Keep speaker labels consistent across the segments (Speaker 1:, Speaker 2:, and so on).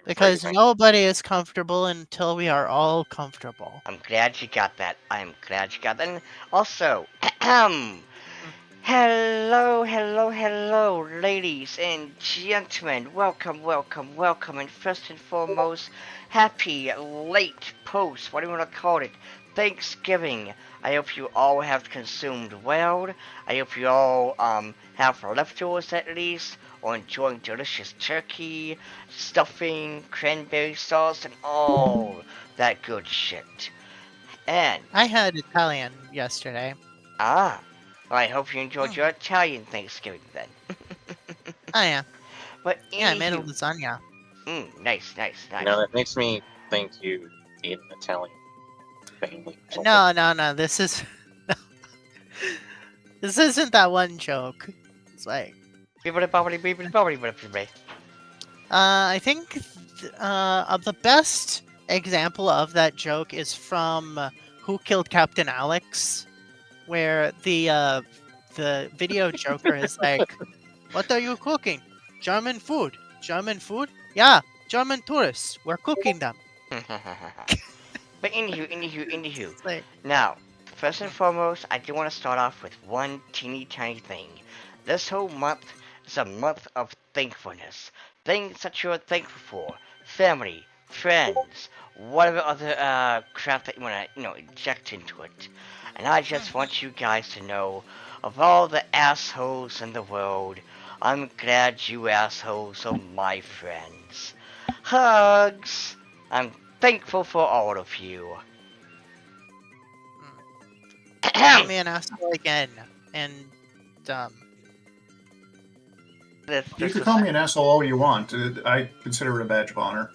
Speaker 1: Because nobody is comfortable until we are all comfortable.
Speaker 2: I'm glad you got that. I'm glad you got that. And also, hello, hello, hello, ladies and gentlemen. Welcome, welcome, welcome. And first and foremost, happy late post. What do you want to call it? Thanksgiving. I hope you all have consumed well. I hope you all have leftovers at least, or enjoying delicious turkey, stuffing, cranberry sauce, and all that good shit. And
Speaker 1: I had Italian yesterday.
Speaker 2: well, I hope you enjoyed your
Speaker 1: Mm.
Speaker 2: Italian Thanksgiving then.
Speaker 1: Oh yeah,
Speaker 2: But
Speaker 1: yeah. I made a
Speaker 2: anywho,
Speaker 1: lasagna.
Speaker 2: nice, nice, nice.
Speaker 3: Now that makes me think you eat an Italian family. or something.
Speaker 1: No, no, no. This is this isn't that one joke. It's like I think of the best example of that joke is from Who Killed Captain Alex, where the video joker is like, "What are you cooking? German food. German food? Yeah, German tourists. We're cooking them."
Speaker 2: But anywho.
Speaker 1: It's like,
Speaker 2: Now, first and foremost, I do want to start off with one teeny tiny thing. This whole month is a month of thankfulness. Things that you're thankful for. Family, friends, whatever other crap that you want to, inject into it. And I just want you guys to know, of all the assholes in the world, I'm glad you assholes are my friends. Hugs! I'm thankful for all of you.
Speaker 1: call me an asshole again, and
Speaker 4: You can call me an asshole all you want. I consider it a badge of honor.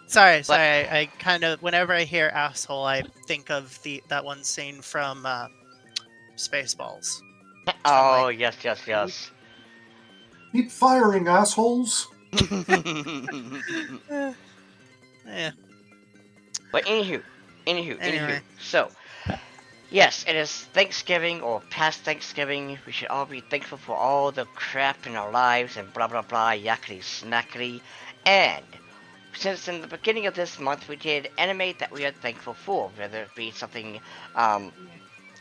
Speaker 1: Sorry. I kind of, whenever I hear asshole, I think of that one scene from Spaceballs.
Speaker 2: Oh, yes.
Speaker 4: Keep firing, assholes!
Speaker 1: Yeah.
Speaker 2: But anywho.
Speaker 1: Anyway.
Speaker 2: So, yes, it is Thanksgiving or past Thanksgiving. We should all be thankful for all the crap in our lives and blah blah blah, yakety snackety. And since in the beginning of this month we did animate that we are thankful for, whether it be something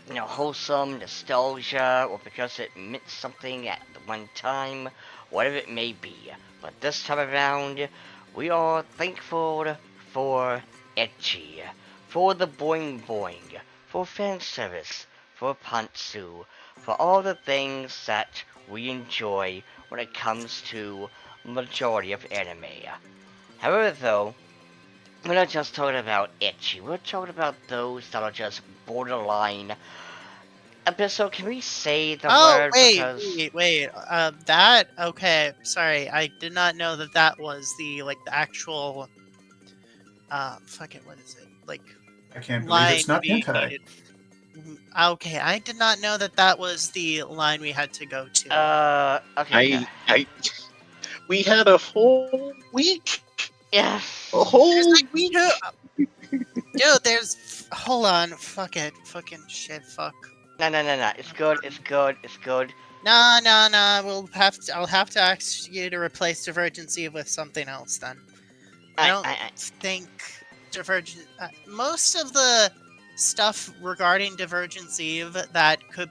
Speaker 2: wholesome, nostalgia, or because it meant something at the one time, whatever it may be. But this time around, we are thankful for Ecchi, for the boing boing, for fan service, for pantsu, for all the things that we enjoy when it comes to majority of anime. However, though, we're not just talking about Ecchi, we're talking about those that are just borderline. So can we say the word because...
Speaker 1: wait. That okay. Sorry, I did not know that was the actual. Fuck it. What is it like?
Speaker 4: I can't believe it's not
Speaker 1: we
Speaker 4: hentai.
Speaker 1: needed? Okay, I did not know that was the line we had to go to.
Speaker 2: Okay.
Speaker 3: We had a whole week.
Speaker 2: Yeah.
Speaker 3: A whole
Speaker 1: week. Dude, there's. Hold on. Fuck it. Fucking shit. Fuck.
Speaker 2: No. It's good.
Speaker 1: No. I'll have to ask you to replace Divergency with something else then. I don't think Divergent. Most of the stuff regarding Divergence Eve that could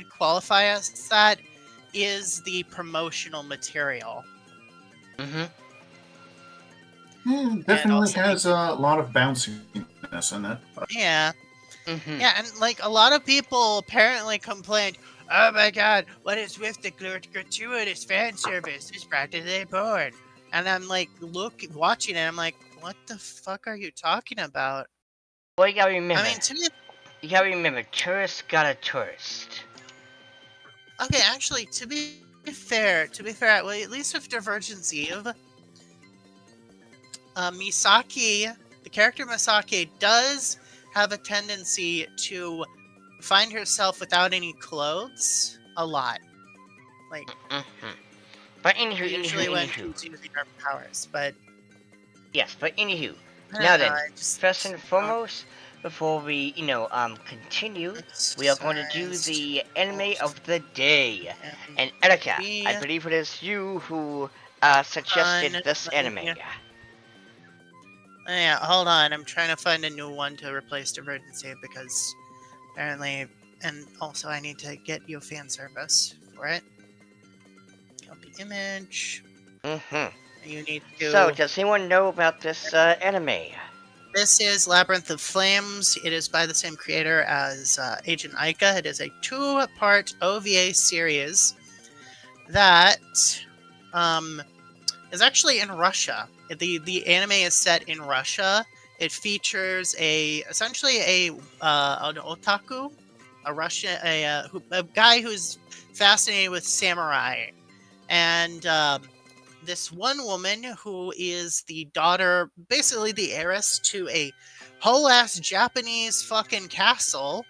Speaker 1: qualify as that is the promotional material.
Speaker 4: Definitely has a lot of bounciness in it. But...
Speaker 1: Yeah. Yeah, and a lot of people apparently complained, "Oh my god, what is with the gratuitous fan service? It's practically porn." And I'm watching it, I'm like, what the fuck are you talking about?
Speaker 2: Well, you gotta remember.
Speaker 1: I mean,
Speaker 2: you gotta remember, tourist got a tourist.
Speaker 1: Okay, actually, to be fair, well, at least with Divergence Eve, Misaki, the character Misaki, does have a tendency to find herself without any clothes a lot.
Speaker 2: But
Speaker 1: usually when she's using her powers, but...
Speaker 2: Yes, but anywho. Now then, first and foremost, before we, continue, we are going to do the anime of the day. And Erika, I believe it is you who suggested this anime.
Speaker 1: Yeah, hold on. I'm trying to find a new one to replace Divergency because apparently, and also I need to get you a fan service for it. Copy image. You need to.
Speaker 2: So, does anyone know about this anime?
Speaker 1: This is Labyrinth of Flames. It is by the same creator as Agent Aika. It is a 2-part OVA series that is actually in Russia. The anime is set in Russia. It features essentially an otaku, a guy who's fascinated with samurai, and this one woman who is the daughter, basically the heiress to a whole ass Japanese fucking castle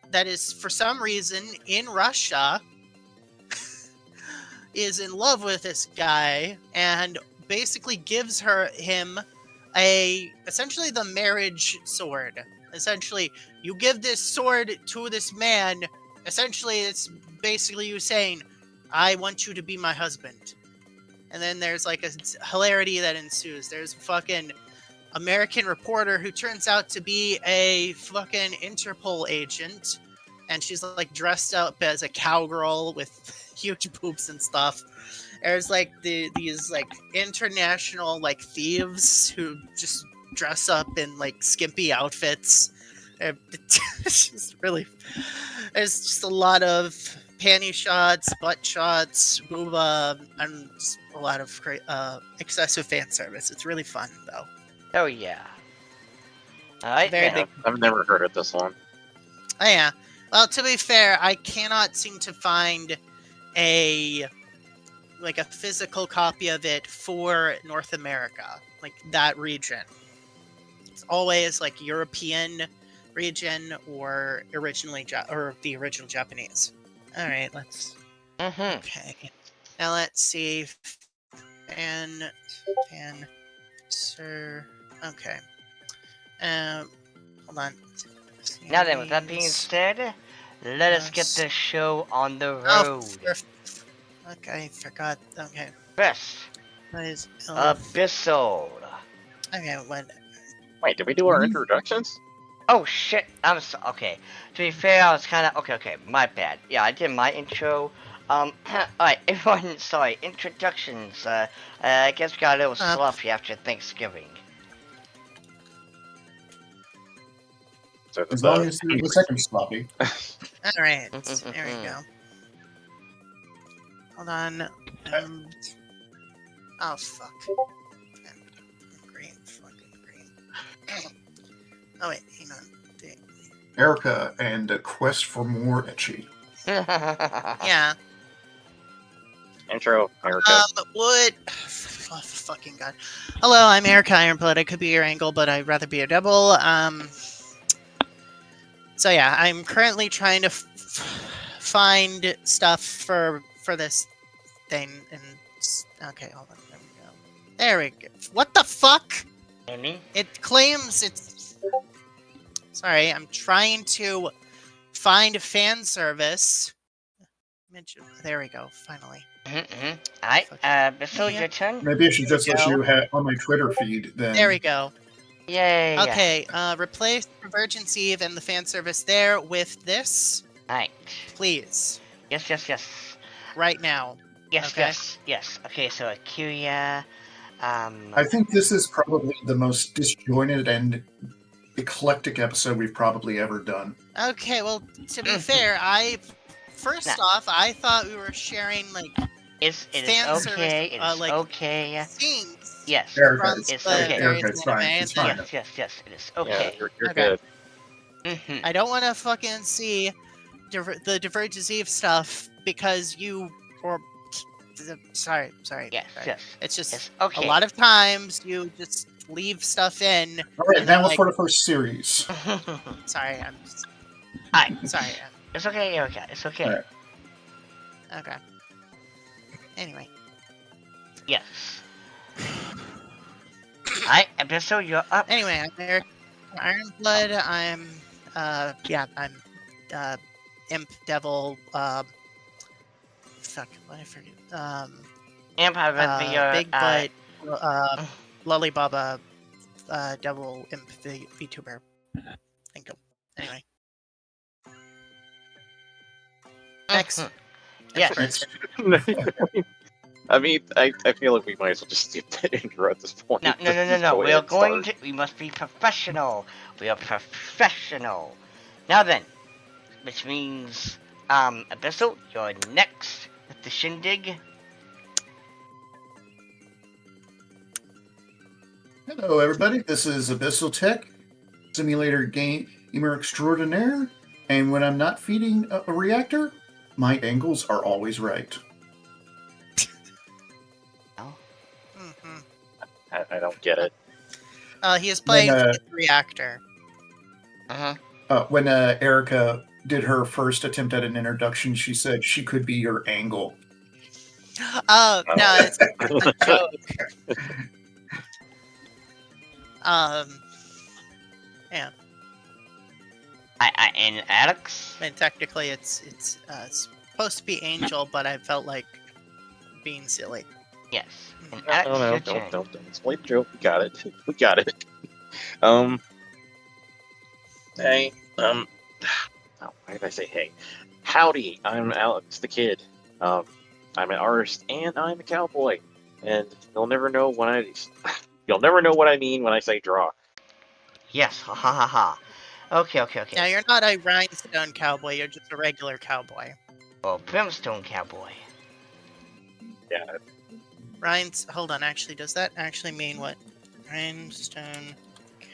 Speaker 1: that is for some reason in Russia, is in love with this guy and basically gives him essentially the marriage sword. Essentially, you give this sword to this man. Essentially, it's basically you saying, I want you to be my husband. And then there's like a hilarity that ensues. There's a fucking American reporter who turns out to be a fucking Interpol agent. And she's like dressed up as a cowgirl with huge boobs and stuff. There's like these like international like thieves who just dress up in like skimpy outfits. It's just really, there's just a lot of panty shots, butt shots, booba, and just a lot of great excessive fan service. It's really fun though.
Speaker 2: Oh yeah. Alright.
Speaker 3: I've never heard of this one.
Speaker 1: Oh yeah. Well, to be fair, I cannot seem to find a physical copy of it for North America, like that region. It's always like European region or the original Japanese. All right, let's. Okay. Now let's see. Sir. Okay. Hold on.
Speaker 2: Now then, with that being said, let us get this show on the road.
Speaker 1: Okay, forgot. Okay.
Speaker 2: Best. Abyssal.
Speaker 1: Okay, what?
Speaker 3: Wait, did we do our introductions?
Speaker 2: Oh shit, okay. To be fair, I was kinda, okay, my bad. Yeah, I did my intro. Alright, everyone, sorry, introductions. I guess we got a little sloppy after Thanksgiving.
Speaker 4: As long as the second sloppy.
Speaker 1: Alright, there we go. Hold on. Oh, fuck. Green, fucking green. Oh, wait, hang on.
Speaker 4: Erika and a quest for more Ecchi.
Speaker 1: Yeah.
Speaker 3: Intro, Erika.
Speaker 1: Fucking god. Hello, I'm Erika Ironblood. I could be your angle, but I'd rather be a double. So yeah, I'm currently trying to find stuff for this thing, and okay, hold on. There we go. There we go. What the fuck?
Speaker 2: Amy?
Speaker 1: It claims it's. Sorry, I'm trying to find fan service. There we go. Finally.
Speaker 2: Alright, Bissell, your turn.
Speaker 4: Maybe I should just let you have on my Twitter feed then.
Speaker 1: There we go.
Speaker 2: Yay.
Speaker 1: Okay, replace Convergence Eve and the fan service there with this.
Speaker 2: Alright.
Speaker 1: Please.
Speaker 2: Yes.
Speaker 1: Right now.
Speaker 2: Yes. Okay, so Akira,
Speaker 4: I think this is probably the most disjointed and eclectic episode we've probably ever done.
Speaker 1: Okay, well, to be fair, First off, I thought we were sharing, like,
Speaker 2: it is okay, it is okay.
Speaker 1: Scenes.
Speaker 2: Yes,
Speaker 4: it's
Speaker 2: okay.
Speaker 4: It's fine. It's fine.
Speaker 2: Yes, it is okay.
Speaker 3: Yeah, you're good.
Speaker 1: I don't want to fucking see the Divergence Eve stuff because you, or, sorry.
Speaker 2: Yes.
Speaker 1: It's just,
Speaker 2: it's okay.
Speaker 1: a lot of times you just leave stuff in.
Speaker 4: All right, now for the first series.
Speaker 1: Sorry, I'm just... Sorry.
Speaker 2: It's okay, Erika. It's okay.
Speaker 4: Right.
Speaker 1: Okay. Anyway.
Speaker 2: Yes. Alright, episode, you're up.
Speaker 1: Anyway, I'm there. Ironblood, I'm Imp Devil, fuck, what I forget?
Speaker 2: Imp have the
Speaker 1: Big Butt, Lullybaba, Devil, Imp, VTuber. Think of anyway. Next.
Speaker 2: Yes.
Speaker 3: I mean, I feel like we might as well just skip that intro at this point.
Speaker 2: No.
Speaker 3: Just go
Speaker 2: We
Speaker 3: ahead
Speaker 2: are
Speaker 3: and
Speaker 2: going
Speaker 3: start.
Speaker 2: to. We must be professional. We are professional. Now then, which means, Abyssal, you're next with the shindig.
Speaker 4: Hello, everybody. This is Abyssal Tech, simulator gamer extraordinaire. And when I'm not feeding a reactor, my angles are always right.
Speaker 1: Mm-hmm.
Speaker 3: I don't get it.
Speaker 1: He is playing
Speaker 4: When,
Speaker 1: the reactor.
Speaker 4: When Erica did her first attempt at an introduction, she said she could be your angle.
Speaker 1: Oh no, it's a joke. Yeah.
Speaker 2: And Alex.
Speaker 1: I mean, technically, it's supposed to be Angel, but I felt like being silly.
Speaker 2: Yes. And Alex, your turn.
Speaker 3: Don't explain the joke. We got it. We got it. Hey, oh, why did I say hey? Howdy, I'm Alex the Kid. I'm an artist and I'm a cowboy. And you'll never know you'll never know what I mean when I say draw.
Speaker 2: Yes. Ha ha ha ha. Okay.
Speaker 1: Now, you're not a rhinestone cowboy, you're just a regular cowboy.
Speaker 2: Well, brimstone cowboy.
Speaker 3: Yeah.
Speaker 1: Hold on, actually, does that actually mean what? Rhinestone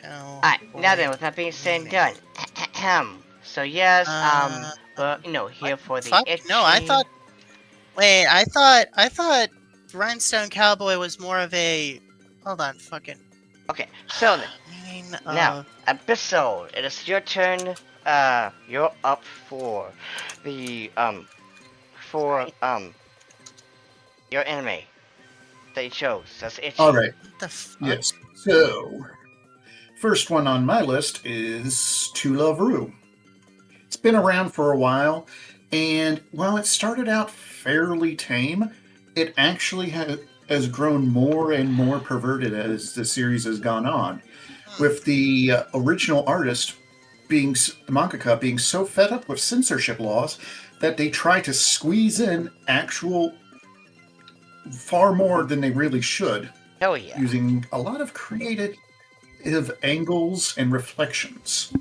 Speaker 1: cowboy.
Speaker 2: Alright, now then, with that being said and done. So yes, here for the
Speaker 1: fuck,
Speaker 2: Ecchi.
Speaker 1: no, I thought Rhinestone Cowboy was more of a... Hold on, fucking...
Speaker 2: Okay, so then, now, Abyssal, it is your turn. You're up for the, your anime that you chose. That's Ecchi.
Speaker 4: All right.
Speaker 1: What the fuck?
Speaker 4: Yes. So, first one on my list is To Love Ru. It's been around for a while, and while it started out fairly tame, it actually has grown more and more perverted as the series has gone on, with the original artist the mangaka being so fed up with censorship laws that they try to squeeze in actual far more than they really should.
Speaker 2: Hell yeah.
Speaker 4: Using a lot of creative angles and reflections.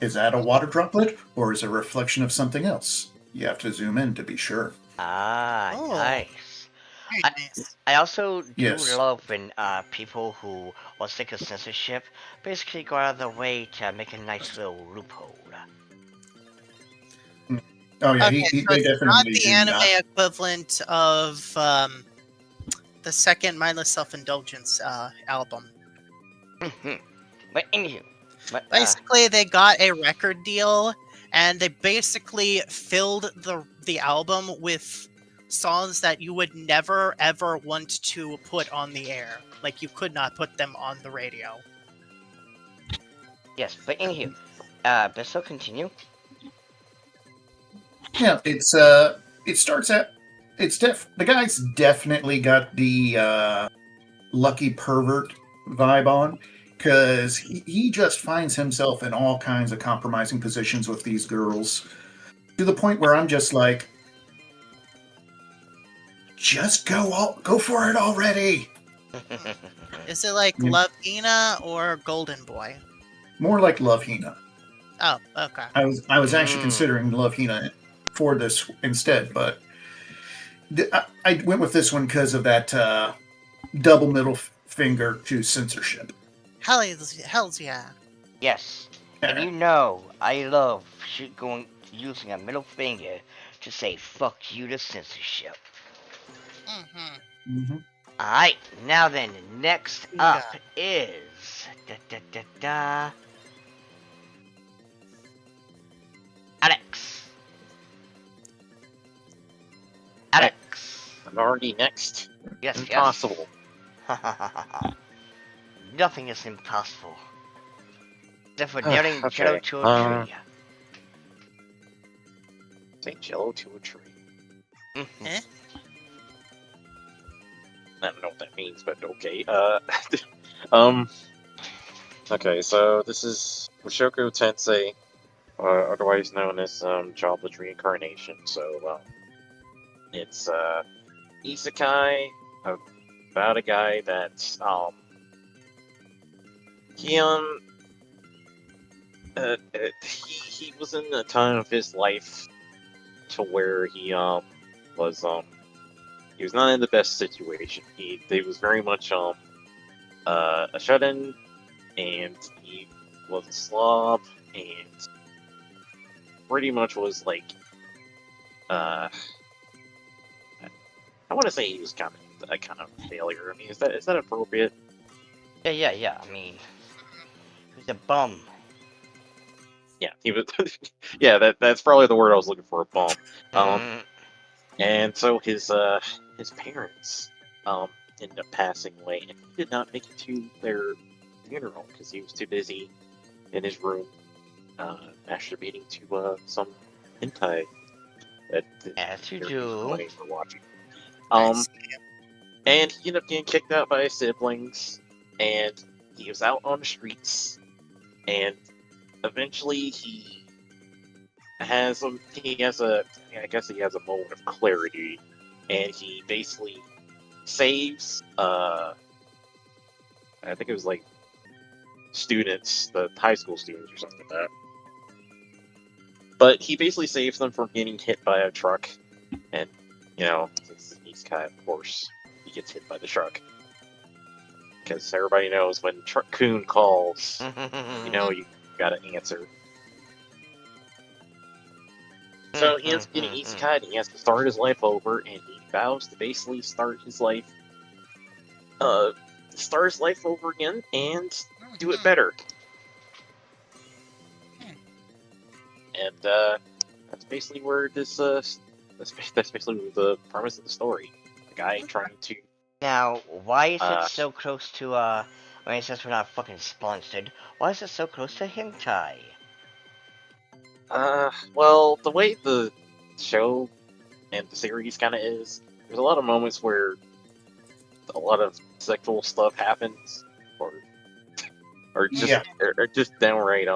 Speaker 4: Is that a water droplet, or is it a reflection of something else? You have to zoom in to be sure.
Speaker 2: Ah,
Speaker 1: Oh.
Speaker 2: nice.
Speaker 1: Very nice.
Speaker 2: I also do
Speaker 4: Yes.
Speaker 2: love when people who are sick of censorship basically go out of their way to make a nice little loophole.
Speaker 4: Oh yeah,
Speaker 1: Okay,
Speaker 4: they
Speaker 1: so it's
Speaker 4: definitely
Speaker 1: not the
Speaker 4: do
Speaker 1: anime
Speaker 4: that.
Speaker 1: equivalent of the second Mindless Self-Indulgence album.
Speaker 2: But anywho,
Speaker 1: Basically, they got a record deal, and they basically filled the album with songs that you would never ever want to put on the air. Like, you could not put them on the radio.
Speaker 2: yes, but anywho, Bissell, continue.
Speaker 4: Yeah, it starts out. The guy's definitely got the lucky pervert vibe on, because he just finds himself in all kinds of compromising positions with these girls, to the point where I'm just like, just go for it already.
Speaker 1: Is it like Love Hina or Golden Boy?
Speaker 4: More like Love Hina.
Speaker 1: Oh, okay.
Speaker 4: I was actually considering Love Hina for this instead, but I went with this one because of that double middle finger to censorship.
Speaker 1: Hells yeah.
Speaker 2: Yes, and you know I love using a middle finger to say fuck you to censorship.
Speaker 1: Mm-hmm.
Speaker 2: Alright, now then, next up is Alex.
Speaker 3: I'm already next.
Speaker 2: Yes,
Speaker 3: Impossible.
Speaker 2: Nothing is impossible. Except for daring Jello
Speaker 3: Okay.
Speaker 2: to a tree.
Speaker 3: Say Jello to a tree.
Speaker 2: Mhm.
Speaker 1: Eh?
Speaker 3: I don't know what that means, but okay. Um. Okay, so this is Mushoku Tensei, otherwise known as Childless Reincarnation. So it's isekai about a guy that he he was in a time of his life to where he was not in the best situation. He was very much a shut-in, and he was a slob, and pretty much was like I want to say he was kind of a failure. I mean, is that appropriate?
Speaker 2: Yeah. I mean, he's a bum.
Speaker 3: Yeah, he was. Yeah, that's probably the word I was looking for. A bum.
Speaker 2: Mhm.
Speaker 3: And so his parents ended up passing away, and he did not make it to their funeral because he was too busy in his room masturbating to some hentai that
Speaker 2: As you
Speaker 3: their
Speaker 2: do.
Speaker 3: families were watching.
Speaker 1: Nice.
Speaker 3: And he ended up getting kicked out by his siblings, and he was out on the streets, and eventually he has a I guess he has a moment of clarity, and he basically saves I think it was like students, the high school students or something like that. But he basically saves them from getting hit by a truck, and he's kind of course he gets hit by the truck because everybody knows when Truck-kun calls, you gotta answer. So he ends up getting isekai, and he has to start his life over, and he vows to basically start his life over again and do it better. And that's basically where this that's basically the premise of the story. A guy trying to
Speaker 2: Now, why is it
Speaker 3: uh
Speaker 2: so close to, I mean, since we're not fucking sponsored, why is it so close to hentai?
Speaker 3: well, the way the show and the series kind of is, there's a lot of moments where a lot of sexual stuff happens, or just
Speaker 4: Yeah.
Speaker 3: or just downright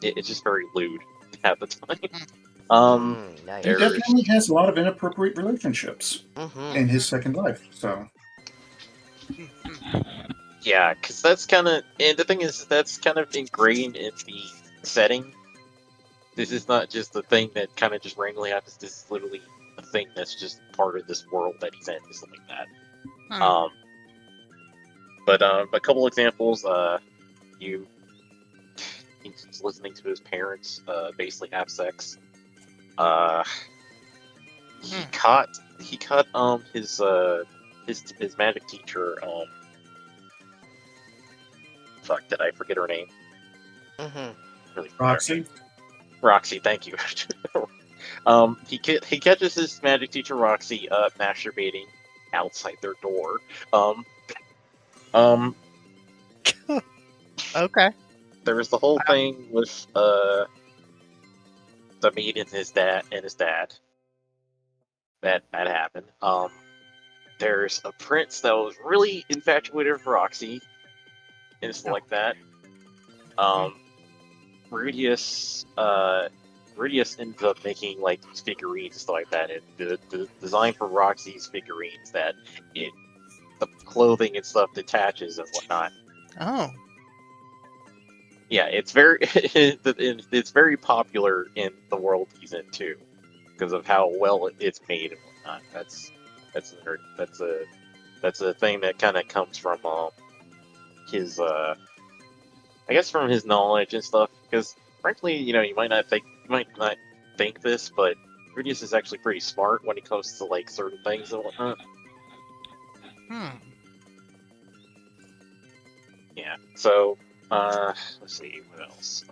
Speaker 3: it's just very lewd at the time.
Speaker 2: Nice.
Speaker 4: He
Speaker 3: There's
Speaker 4: definitely has a lot of inappropriate relationships in his second life. So
Speaker 3: yeah, because that's kind of, and the thing is, that's kind of ingrained in the setting. This is not just a thing that kind of just randomly happens. This is literally a thing that's just part of this world that he's in, something like that. But a couple examples. You he's listening to his parents basically have sex. He caught his magic teacher. Fuck, did I forget her name? Really forgot her name.
Speaker 4: Roxy.
Speaker 3: Roxy, thank you. He catches his magic teacher Roxy masturbating outside their door.
Speaker 1: Okay.
Speaker 3: There was the whole thing with the meet and his dad that happened. There's a prince that was really infatuated with Roxy and stuff like that. Rudius ended up making like these figurines and stuff like that. And the design for Roxy's figurines the clothing and stuff detaches and whatnot.
Speaker 1: Oh.
Speaker 3: Yeah, it's it's very popular in the world he's in too, because of how well it's made and whatnot. That's a thing that kind of comes from his I guess from his knowledge and stuff. Because frankly, you might not think this, but Rudius is actually pretty smart when it comes to like certain things and whatnot. Yeah. So let's see what else.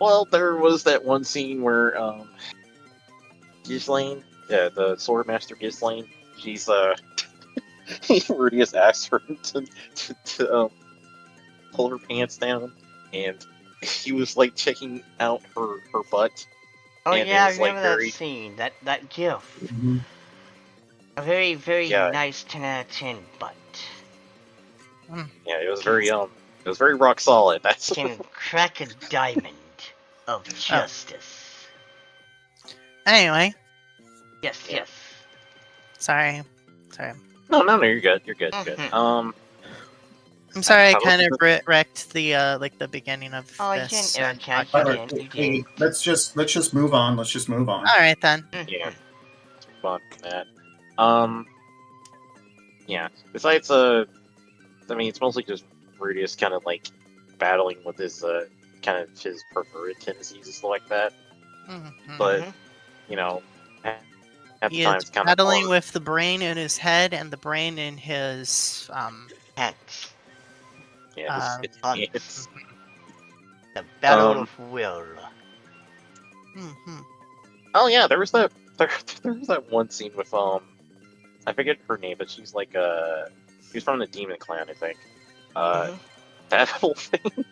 Speaker 3: Well, there was that one scene where Ghislaine, the Swordmaster Ghislaine, she's Rudius asked her to pull her pants down, and he was like checking out her butt.
Speaker 2: Oh
Speaker 3: And it
Speaker 2: yeah, I
Speaker 3: was, like,
Speaker 2: remember
Speaker 3: very-
Speaker 2: that scene, that gif.
Speaker 4: Mhm.
Speaker 2: A very, very
Speaker 3: Yeah.
Speaker 2: nice 10 out of 10 butt.
Speaker 3: Yeah, it was very rock solid. That's
Speaker 2: Can crack a diamond of justice.
Speaker 1: Anyway,
Speaker 2: Yes,
Speaker 3: Yeah.
Speaker 2: yes.
Speaker 1: sorry.
Speaker 3: no, you're good. You're good. Good.
Speaker 2: Mhm.
Speaker 1: I'm sorry I
Speaker 3: How
Speaker 1: kind
Speaker 3: about
Speaker 1: of wrecked the like the beginning of
Speaker 2: Oh, you
Speaker 1: this.
Speaker 2: didn't, Erica.
Speaker 1: podcast.
Speaker 2: You
Speaker 4: Alright,
Speaker 2: didn't. You
Speaker 4: hey,
Speaker 2: didn't.
Speaker 4: let's just move on. Let's just move on.
Speaker 1: All right then.
Speaker 3: Yeah. Fun from that. Yeah. Besides, I mean, it's mostly just Rudius kind of like battling with his kind of his perverted tendencies and stuff like that.
Speaker 1: Mhm.
Speaker 3: But
Speaker 2: Mhm.
Speaker 3: you know, at the
Speaker 1: He
Speaker 3: time
Speaker 1: is
Speaker 3: it's kind of
Speaker 1: battling with the brain in his head and the brain in his
Speaker 2: Hence,
Speaker 3: yeah,
Speaker 2: Hunt.
Speaker 3: it's
Speaker 2: the battle
Speaker 3: Um,
Speaker 2: of will.
Speaker 1: mhm.
Speaker 3: oh yeah, there was that one scene with I forget her name, but she's like she's from the Demon Clan, I think.
Speaker 2: Mhm.
Speaker 3: That whole thing.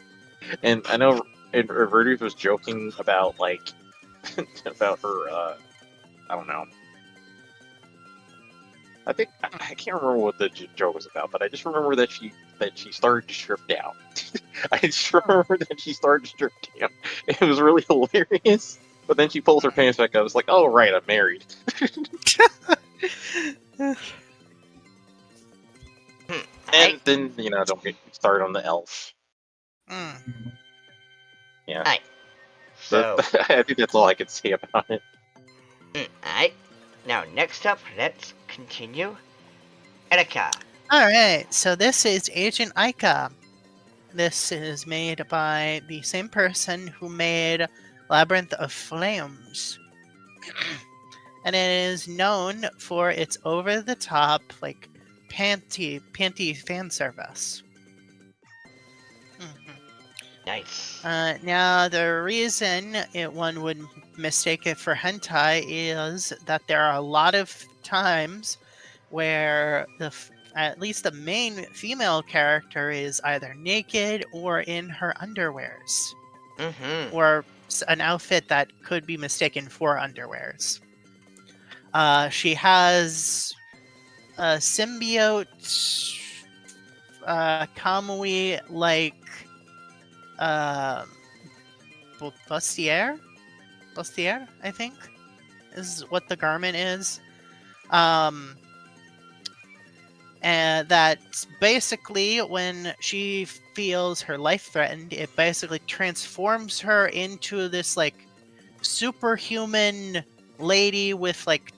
Speaker 3: And I know Rudius was joking about like about her I don't know. I think I can't remember what the joke was about, but I just remember that she started to strip down. I just remember that she started to strip down. It was really hilarious. But then she pulls her pants back up. It's like, oh right, I'm married. And then don't get started on the elf.
Speaker 1: Mm.
Speaker 3: Yeah,
Speaker 2: Alright. So,
Speaker 3: I think that's all I could say about it.
Speaker 2: alright. Now, next up, let's continue. Erica.
Speaker 1: All right, so this is Agent Ica. This is made by the same person who made Labyrinth of Flames. And it is known for its over-the-top, like, panty fan service.
Speaker 2: Nice.
Speaker 1: Now, the reason one would mistake it for hentai is that there are a lot of times where at least the main female character is either naked or in her underwears,
Speaker 2: Mm-hmm.
Speaker 1: or an outfit that could be mistaken for underwears. She has a symbiote Kamui-like bustier, I think, is what the garment is. And that's basically when she feels her life threatened, it basically transforms her into this like superhuman lady with like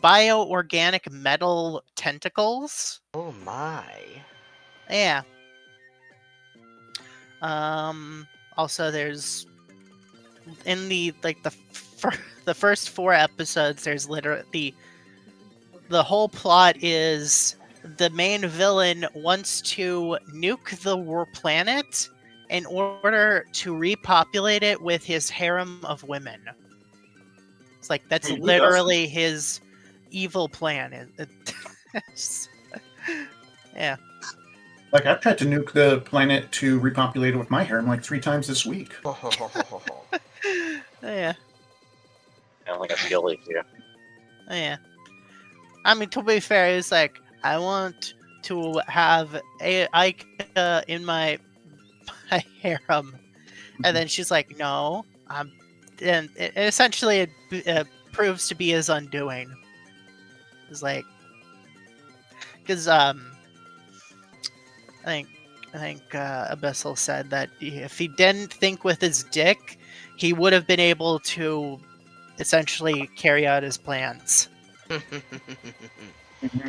Speaker 1: bioorganic metal tentacles.
Speaker 2: Oh my.
Speaker 1: Yeah. Also, there's in the like the first 4 episodes, there's literally the whole plot is the main villain wants to nuke the planet in order to repopulate it with his harem of women. It's like that's
Speaker 4: Who
Speaker 1: literally his evil plan. Yeah.
Speaker 4: Like, I've tried to nuke the planet to repopulate it with my harem like 3 times this week.
Speaker 1: Yeah.
Speaker 3: And like a skill issue.
Speaker 1: Yeah. I mean, to be fair, it's like, I want to have Aika in my harem. And then she's like, no. And essentially it proves to be his undoing. It's like, because, I think Abyssal said that if he didn't think with his dick, he would have been able to essentially carry out his plans.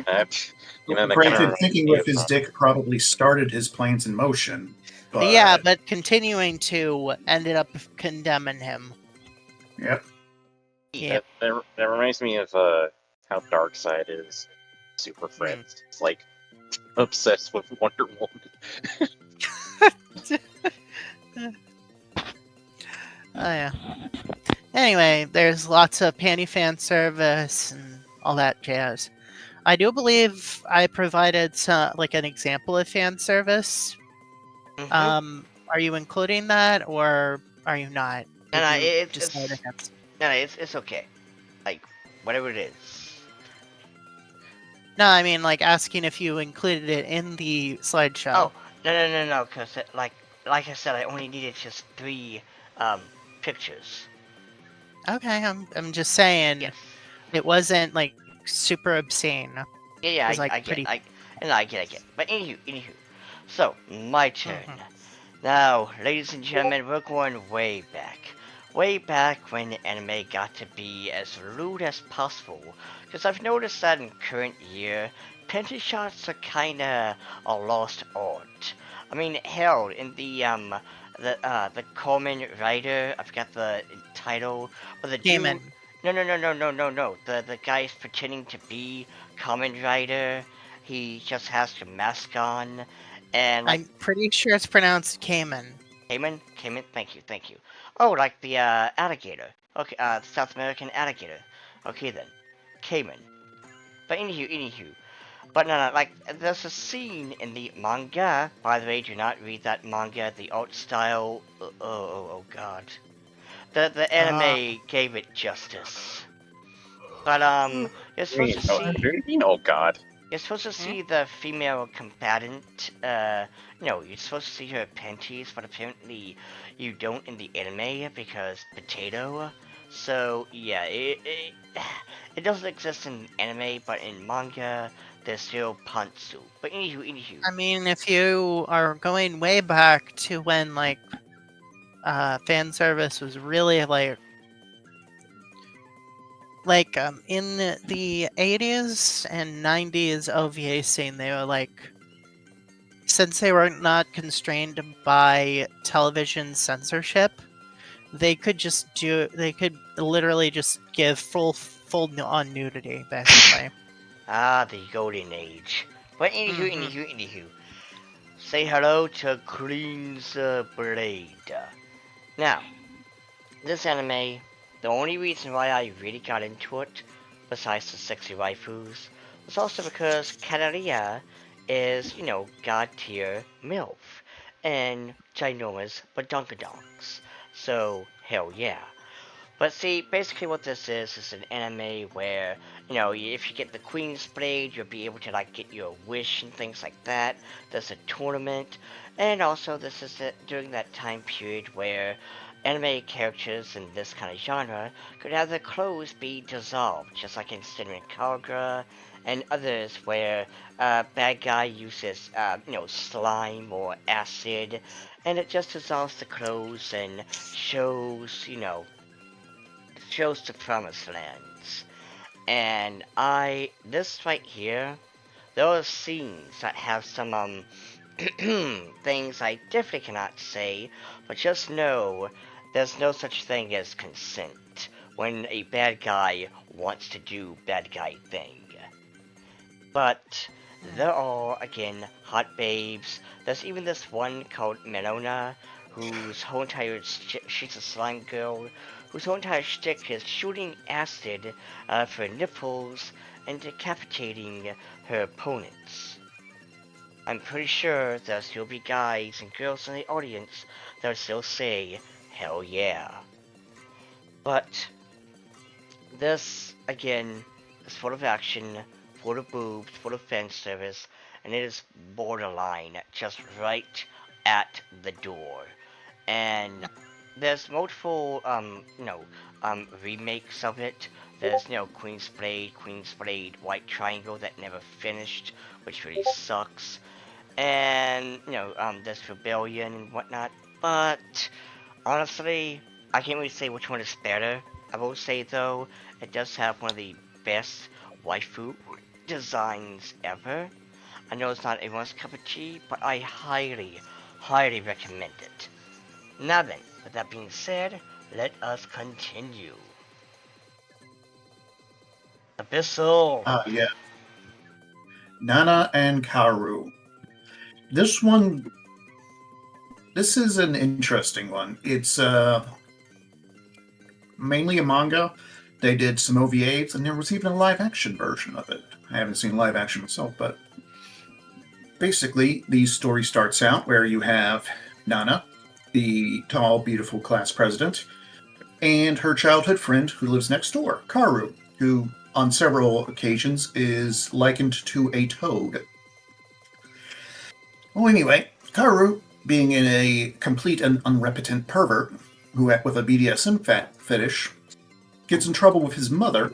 Speaker 3: That
Speaker 4: Granted, thinking with his dick probably started his plans in motion. But
Speaker 1: Yeah, but continuing to ended up condemning him.
Speaker 4: Yep.
Speaker 1: Yep.
Speaker 3: That reminds me of how Darkseid is super friends. It's like obsessed with Wonder Woman.
Speaker 1: Oh yeah. Anyway, there's lots of panty fan service and all that jazz. I do believe I provided some, like an example of fan service Are you including that or are you not?
Speaker 2: No,
Speaker 1: Did
Speaker 2: no,
Speaker 1: you
Speaker 2: it's
Speaker 1: decide against?
Speaker 2: no, it's okay. Like whatever it is.
Speaker 1: No, I mean like asking if you included it in the slideshow.
Speaker 2: Oh, no, because like I said, I only needed just 3 um pictures.
Speaker 1: Okay, I'm just saying
Speaker 2: Yes.
Speaker 1: it wasn't like super obscene. It
Speaker 2: Yeah,
Speaker 1: was like
Speaker 2: I get,
Speaker 1: pretty.
Speaker 2: I get. But anywho. So my turn.
Speaker 1: Mhm.
Speaker 2: Now, ladies and gentlemen, we're going way back. Way back when anime got to be as lewd as possible. Because I've noticed that in current year, penty shots are kinda a lost art. I mean, hell, in the Common Rider, I forgot the title, but the dude.
Speaker 1: Damon.
Speaker 2: No. The guy's pretending to be Common Rider. He just has the mask on, and like
Speaker 1: I'm pretty sure it's pronounced Cayman.
Speaker 2: Cayman, thank you. Oh, like the alligator. Okay, South American alligator. Okay then, Cayman. But anywho. But no, like there's a scene in the manga. By the way, do not read that manga. The art style. Oh God. The
Speaker 1: Ah,
Speaker 2: anime gave it justice. But you're supposed to
Speaker 3: Oh,
Speaker 2: see
Speaker 3: oh God.
Speaker 2: You're supposed to
Speaker 1: hmm?
Speaker 2: see the female combatant. No, you're supposed to see her panties, but apparently you don't in the anime because potato. So yeah, it doesn't exist in anime, but in manga there's still pantsu. But anywho.
Speaker 1: I mean, if you are going way back to when like fan service was really like in the 80s and 90s OVA scene, they were like, since they were not constrained by television censorship, they could literally just give full on nudity, basically.
Speaker 2: Ah, the golden age. But
Speaker 1: Hmm.
Speaker 2: anywho. Say hello to Queen's Blade. Now, this anime, the only reason why I really got into it, besides the sexy waifus, was also because Kanaria is, god tier MILF and ginormous badunkadonks. So, hell yeah. But see, basically what this is an anime where, if you get the Queen's Blade, you'll be able to, like, get your wish and things like that. There's a tournament, and also this is during that time period where anime characters in this kind of genre could have their clothes be dissolved, just like in Cinnamon Kagura and others where bad guy uses, slime or acid, and it just dissolves the clothes and shows the promised lands. And this right here, there are scenes that have some, things I definitely cannot say, but just know there's no such thing as consent when a bad guy wants to do bad guy thing. But there are, again, hot babes. There's even this one called Melona, whose whole entire she's a slime girl, whose whole entire shtick is shooting acid for nipples and decapitating her opponents. I'm pretty sure there'll still be guys and girls in the audience that'll still say, hell yeah. But this, again, is full of action, full of boobs, full of fan service, and it is borderline, just right at the door. And there's multiple, remakes of it. There's, Queen's Blade, White Triangle that never finished, which really sucks. And, there's Rebellion and whatnot. But, honestly, I can't really say which one is better. I will say, though, it does have one of the best waifu designs ever. I know it's not everyone's cup of tea, but I highly recommend it. Now then, with that being said, let us continue. Abyssal.
Speaker 4: Yeah. Nana and Karu. This one, this is an interesting one. It's mainly a manga. They did some OVAs, and there was even a live action version of it. I haven't seen live action myself, but basically, the story starts out where you have Nana, the tall, beautiful class president, and her childhood friend who lives next door, Karu, who on several occasions is likened to a toad. Well, anyway, Karu, being a complete and unrepentant pervert who with a BDSM fetish, gets in trouble with his mother,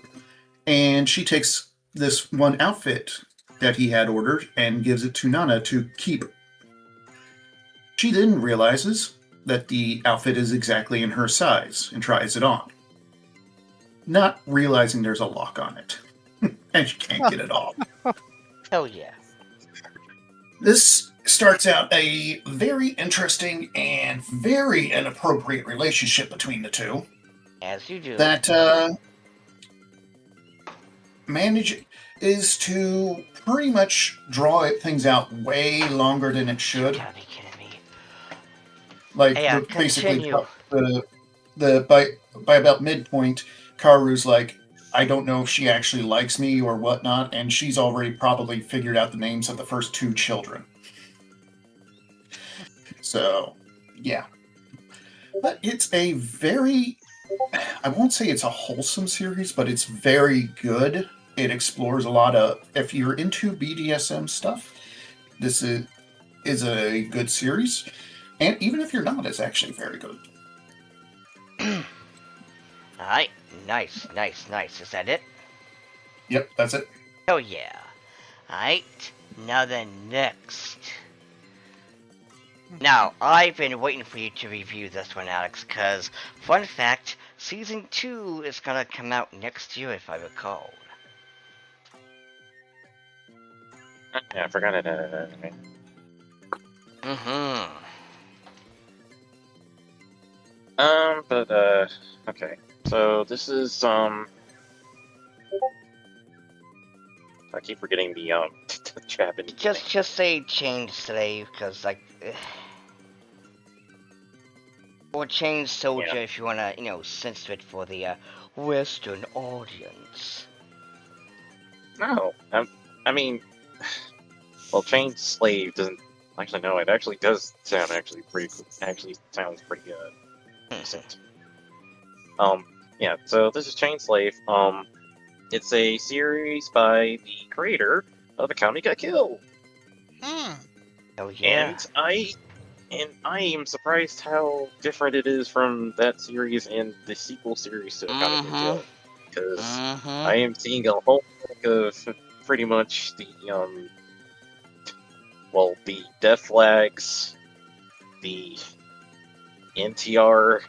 Speaker 4: and she takes this one outfit that he had ordered and gives it to Nana to keep. She then realizes that the outfit is exactly in her size and tries it on, not realizing there's a lock on it, and she can't get it off.
Speaker 2: Hell yeah.
Speaker 4: This starts out a very interesting and very inappropriate relationship between the two
Speaker 2: As you do.
Speaker 4: that is to pretty much draw things out way longer than it should.
Speaker 2: You gotta be kidding me.
Speaker 4: Like
Speaker 2: Hey,
Speaker 4: basically
Speaker 2: continue.
Speaker 4: by about midpoint, Karu's like, I don't know if she actually likes me or whatnot, and she's already probably figured out the names of the first two children. So, yeah. But it's a very, I won't say it's a wholesome series, but it's very good. It explores a lot of, if you're into BDSM stuff, this is a good series. And even if you're not, it's actually very good.
Speaker 2: Alright, nice. Is that it?
Speaker 4: Yep, that's it.
Speaker 2: Hell yeah. Alright, now then next. Now, I've been waiting for you to review this one, Alex, because, fun fact, Season 2 is gonna come out next year, if I recall.
Speaker 3: Yeah, I forgot it. Okay. So this is I keep forgetting the Japanese.
Speaker 2: Just say Chained Slave, because, like... Or Chained Soldier, if you wanna, censor it for the, Western audience.
Speaker 3: No, I mean, well, Chained Slave doesn't. Actually, no, it actually does sound pretty cool. Actually, sounds pretty decent. Yeah. So this is Chained Slave. It's a series by the creator of The County Got Killed.
Speaker 2: Oh yeah.
Speaker 3: And I am surprised how different it is from that series and the sequel series to The County Got Killed. Because I am seeing a whole lot of pretty much the the death flags, the NTR,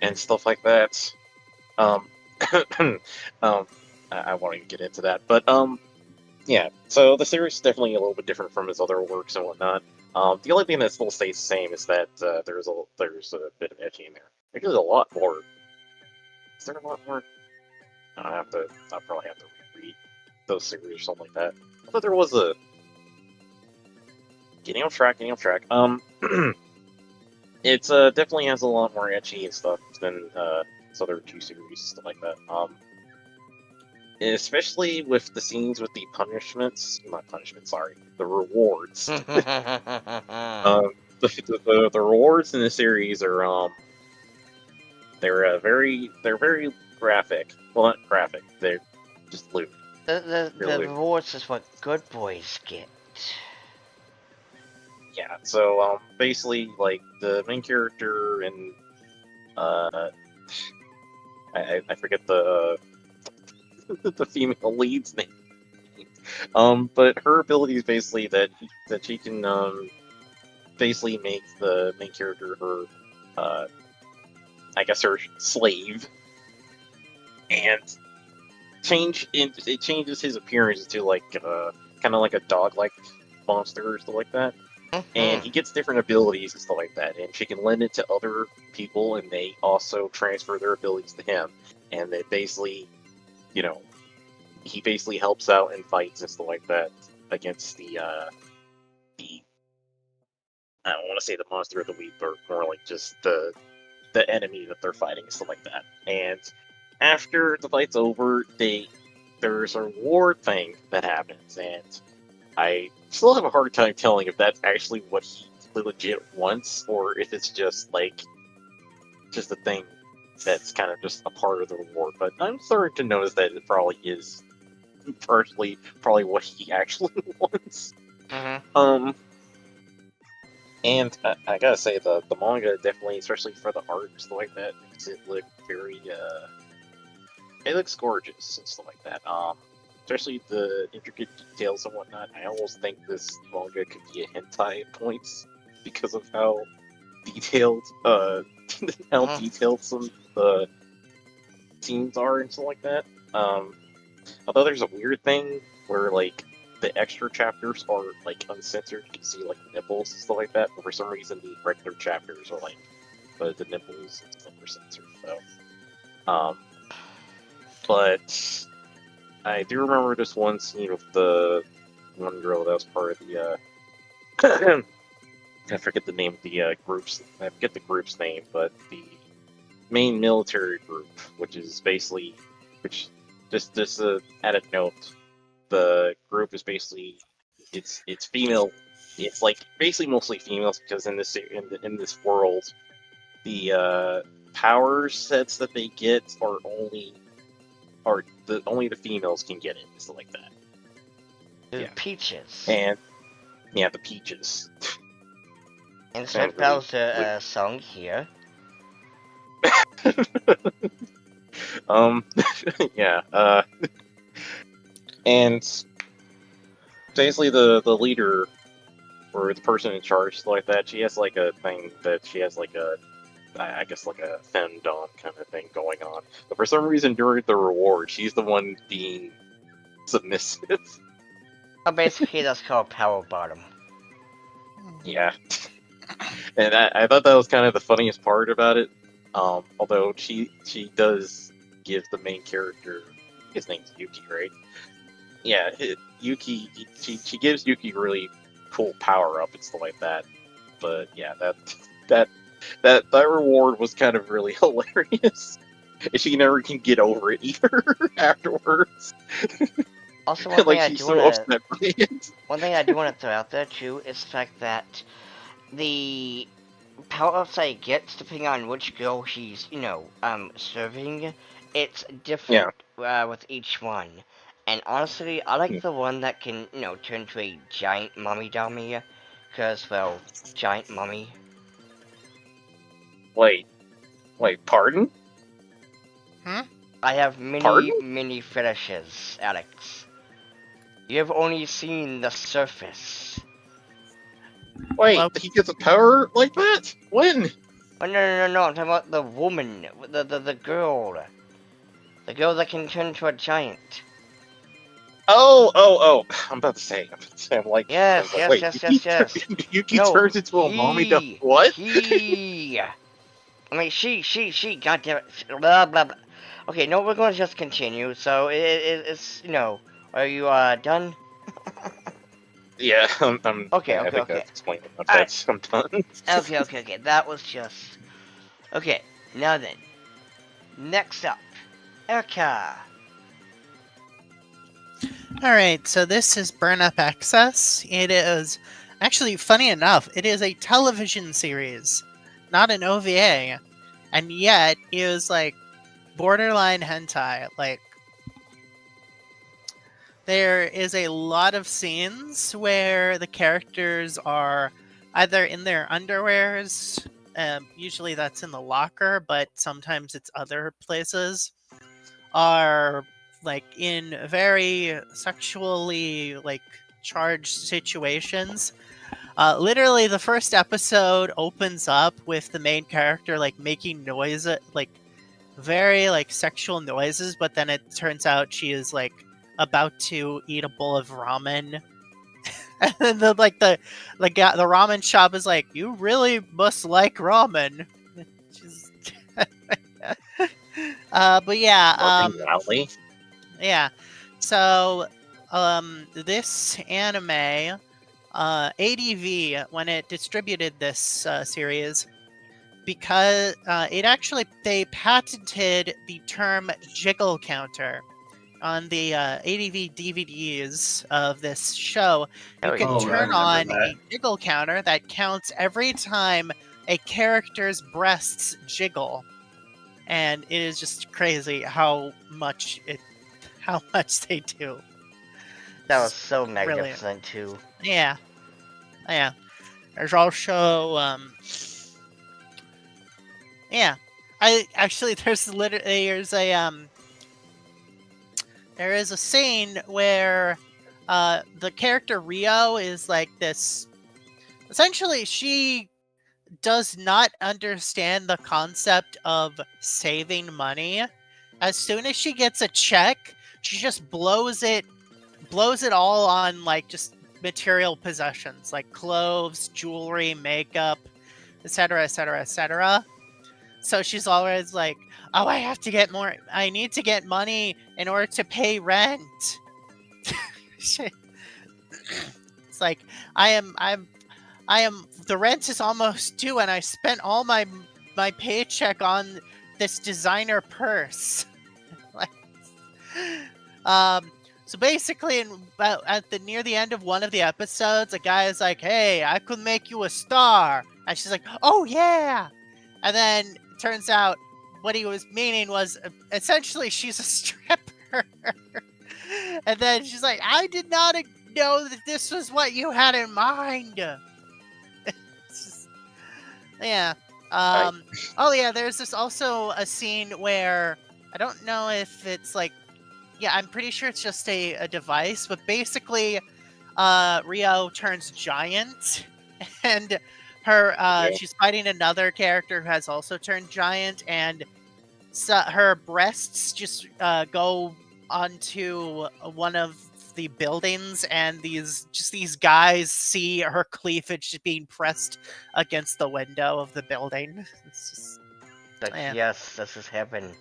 Speaker 3: and stuff like that. I won't even get into that, but yeah. So the series is definitely a little bit different from his other works and whatnot. The only thing that still stays the same is that there's a bit of Ecchi in there. There's a lot more. Is there a lot more? I'll probably have to reread those series or something like that. I thought there was a. Getting off track. It's definitely has a lot more Ecchi and stuff than his other two series, stuff like that. Especially with the scenes with the the rewards. The rewards in the series are they're very graphic. Well, not graphic. They're just lewd.
Speaker 2: The rewards is what good boys get.
Speaker 3: Yeah. So basically, like the main character and I forget the the female lead's name. But her ability is basically that she can basically make the main character her I guess her slave, and it changes his appearance to like kind of like a dog-like monster or stuff like that. And he gets different abilities and stuff like that, and she can lend it to other people, and they also transfer their abilities to him. And they basically, he basically helps out in fights and stuff like that against the I don't want to say the monster of the week, but more like just the enemy that they're fighting and stuff like that. And after the fight's over, there's a reward thing that happens, and I still have a hard time telling if that's actually what he legit wants, or if it's just like just a thing that's kind of just a part of the reward. But I'm starting to notice that it probably is partially probably what he actually wants.
Speaker 2: Mm-hmm.
Speaker 3: And I gotta say the manga definitely, especially for the art and stuff like that, makes it look very it looks gorgeous and stuff like that. Especially the intricate details and whatnot. I almost think this manga could be a hentai at points because of how detailed
Speaker 2: Mhm.
Speaker 3: detailed some the scenes are and stuff like that. Although there's a weird thing where like the extra chapters are like uncensored, you can see like nipples and stuff like that, but for some reason the regular chapters are like the nipples and stuff are censored. So, but I do remember this one scene with the one girl that was part of the I forget the name of the groups. I forget the group's name, but the main military group, which is basically, which just a added note, the group is basically it's female. It's like basically mostly females because in this world, the power sets that they get only the females can get it and stuff like that.
Speaker 2: The
Speaker 3: Yeah.
Speaker 2: Peaches.
Speaker 3: And yeah, the peaches.
Speaker 2: And so that was a song here.
Speaker 3: Yeah, and basically the leader or the person in charge like that, she has like a thing that she has like a I guess like a femdom kind of thing going on. But for some reason during the reward, she's the one being submissive.
Speaker 2: Oh, basically that's called power bottom.
Speaker 3: Yeah. And I thought that was kind of the funniest part about it. Although she does give the main character, his name's Yuki, right? Yeah, Yuki. She gives Yuki really cool power up and stuff like that. But yeah, that reward was kind of really hilarious. And she never can get over it either afterwards.
Speaker 2: Also, one
Speaker 3: like
Speaker 2: thing
Speaker 3: she's so upset by it.
Speaker 2: One thing I do want to throw out there too is the fact that the power-ups that he gets, depending on which girl he's, serving, it's different with each one. And honestly, I like the one that can, turn into a giant mummy dummy, because, well, giant mummy.
Speaker 3: Wait, pardon?
Speaker 2: I have many fetishes, Alex. You have only seen the surface.
Speaker 3: Wait, he gets a power like that? When?
Speaker 2: Oh, no, I'm talking about the woman, the girl. The girl that can turn into a giant.
Speaker 3: Oh! I'm about to say, I'm like,
Speaker 2: yes.
Speaker 3: Yuki turns into a mommy duck. What?
Speaker 2: I mean, she, goddamn it, blah, blah, blah. Okay, no, we're going to just continue, so it's, are you, done?
Speaker 3: Yeah, I'm
Speaker 2: okay.
Speaker 3: I think I've explained it enough. Right. I'm done.
Speaker 2: Okay, that was just... Okay, now then. Next up, Ecchi.
Speaker 1: Alright, so this is Burn Up Excess. It is, actually, funny enough, it is a television series, not an OVA. And yet, it was like borderline hentai. Like, there is a lot of scenes where the characters are either in their underwears, usually that's in the locker, but sometimes it's other places, are like in very sexually like charged situations. Literally, the first episode opens up with the main character like making noise, like very like sexual noises, but then it turns out she is like about to eat a bowl of ramen. And then the ramen shop is like, "You really must like ramen." She's... but yeah, yeah. So, this anime, ADV, when it distributed this series, because they patented the term jiggle counter. on the ADV DVDs of this show, you
Speaker 2: Oh,
Speaker 1: can
Speaker 2: yeah.
Speaker 4: Oh, I
Speaker 1: turn
Speaker 4: remember
Speaker 1: on
Speaker 4: that.
Speaker 1: a jiggle counter that counts every time a character's breasts jiggle, and it is just crazy how much they do.
Speaker 2: That was so
Speaker 1: Brilliant.
Speaker 2: magnificent too.
Speaker 1: Yeah. There's also there is a scene where the character Rio is like this. Essentially, she does not understand the concept of saving money. As soon as she gets a check, she just blows it all on like just material possessions like clothes, jewelry, makeup, etc., etc., etc. So she's always like, "Oh, I need to get money in order to pay rent." It's like the rent is almost due, and I spent all my paycheck on this designer purse. Like, so basically, near the end of one of the episodes, a guy is like, "Hey, I could make you a star," and she's like, "Oh yeah," and then it turns out what he was meaning was essentially she's a stripper, and then she's like, "I did not know that this was what you had in mind." It's just, yeah. Oh yeah, there's this also a scene where I don't know if it's like, yeah, I'm pretty sure it's just a device, but basically, Rio turns giant, and she's fighting another character who has also turned giant, and so her breasts just go onto one of the buildings, and these guys see her cleavage just being pressed against the window of the building. It's just, yeah.
Speaker 2: Yes, this has happened.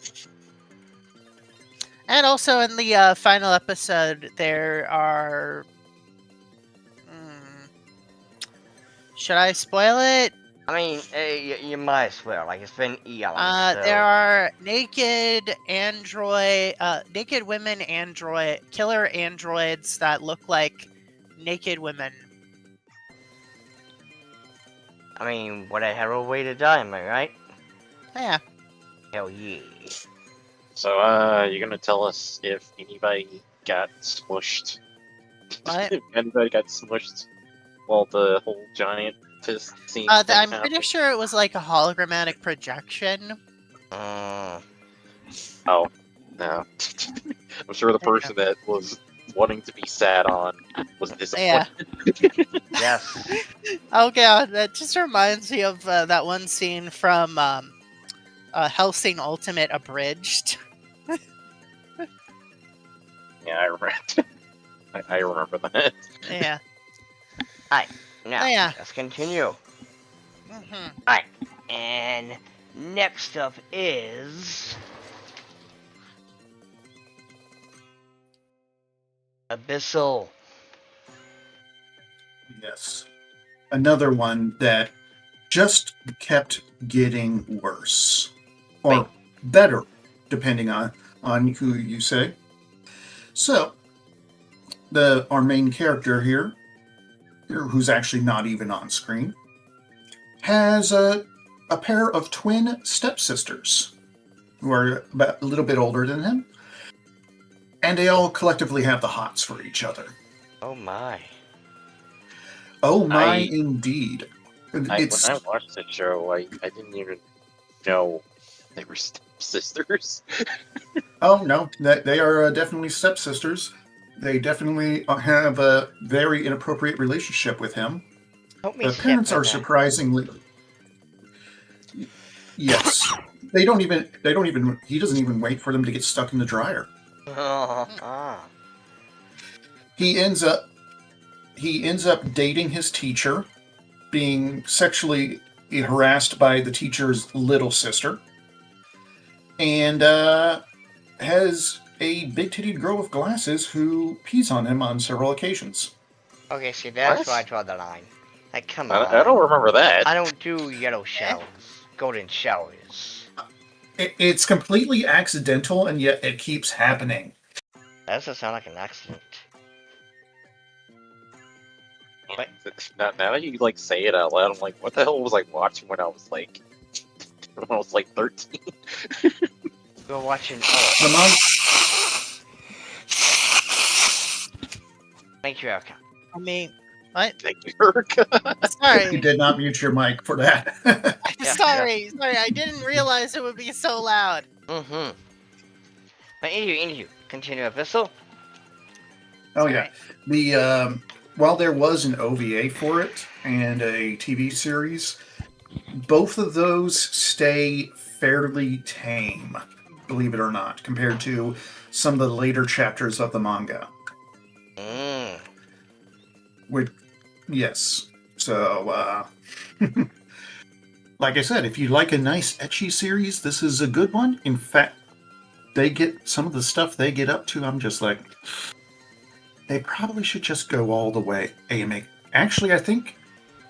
Speaker 1: And also in the final episode, there are. Should I spoil it?
Speaker 2: I mean, you might as well. Like, it's been eons. So.
Speaker 1: There are naked women killer androids that look like naked women.
Speaker 2: I mean, what a hell of a way to die, am I right?
Speaker 1: Yeah.
Speaker 2: Hell yeah.
Speaker 3: So, you're gonna tell us if anybody got smushed?
Speaker 1: What?
Speaker 3: If anybody got smushed while the whole giant fist scene
Speaker 1: I'm
Speaker 3: happened?
Speaker 1: pretty sure it was like a hologrammatic projection.
Speaker 3: Oh, no. I'm sure the person that was wanting to be sat on was disappointed.
Speaker 2: Yes.
Speaker 1: Oh god, that just reminds me of that one scene from Hellsing Ultimate Abridged.
Speaker 3: Yeah, I remember. I remember that.
Speaker 1: Yeah.
Speaker 2: Alright, now,
Speaker 1: Oh, yeah.
Speaker 2: let's continue.
Speaker 1: Mm-hmm.
Speaker 2: Alright, and next up is... Abyssal.
Speaker 4: Yes. Another one that just kept getting worse. Or better, depending on who you say. So, our main character here, who's actually not even on screen, has a pair of twin stepsisters who are about a little bit older than him. And they all collectively have the hots for each other.
Speaker 2: Oh my.
Speaker 4: Oh my, indeed.
Speaker 3: When I watched the show, I didn't even know they were stepsisters.
Speaker 4: Oh no, they are definitely stepsisters. They definitely have a very inappropriate relationship with him. The parents are surprisingly. Yes, they don't even. He doesn't even wait for them to get stuck in the dryer. He ends up dating his teacher, being sexually harassed by the teacher's little sister, and has a big-titted girl with glasses who pees on him on several occasions.
Speaker 2: Okay, see, that's where I draw the line. Like, come on.
Speaker 3: I don't remember that.
Speaker 2: I don't do yellow showers. Golden showers.
Speaker 4: It's completely accidental, and yet it keeps happening.
Speaker 2: That doesn't sound like an accident. But
Speaker 3: Now that you like say it out loud, I'm like, what the hell was I watching when I was like 13?
Speaker 2: we were watching.
Speaker 4: The mon-
Speaker 2: Thank you, Erica.
Speaker 1: I mean, what?
Speaker 3: Thank you, Erica.
Speaker 4: you
Speaker 1: Sorry.
Speaker 4: did not mute your mic for that.
Speaker 2: Yeah,
Speaker 1: Sorry. I didn't realize it would be so loud.
Speaker 2: Mm-hmm. But anywho, continue, Abyssal.
Speaker 4: Oh yeah, the while there was an OVA for it and a TV series, both of those stay fairly tame, believe it or not, compared to some of the later chapters of the manga.
Speaker 2: Mm.
Speaker 4: Which, yes, so like I said, if you like a nice ecchi series, this is a good one. In fact, they get some of the stuff they get up to. I'm just like, they probably should just go all the way AMA. Actually, I think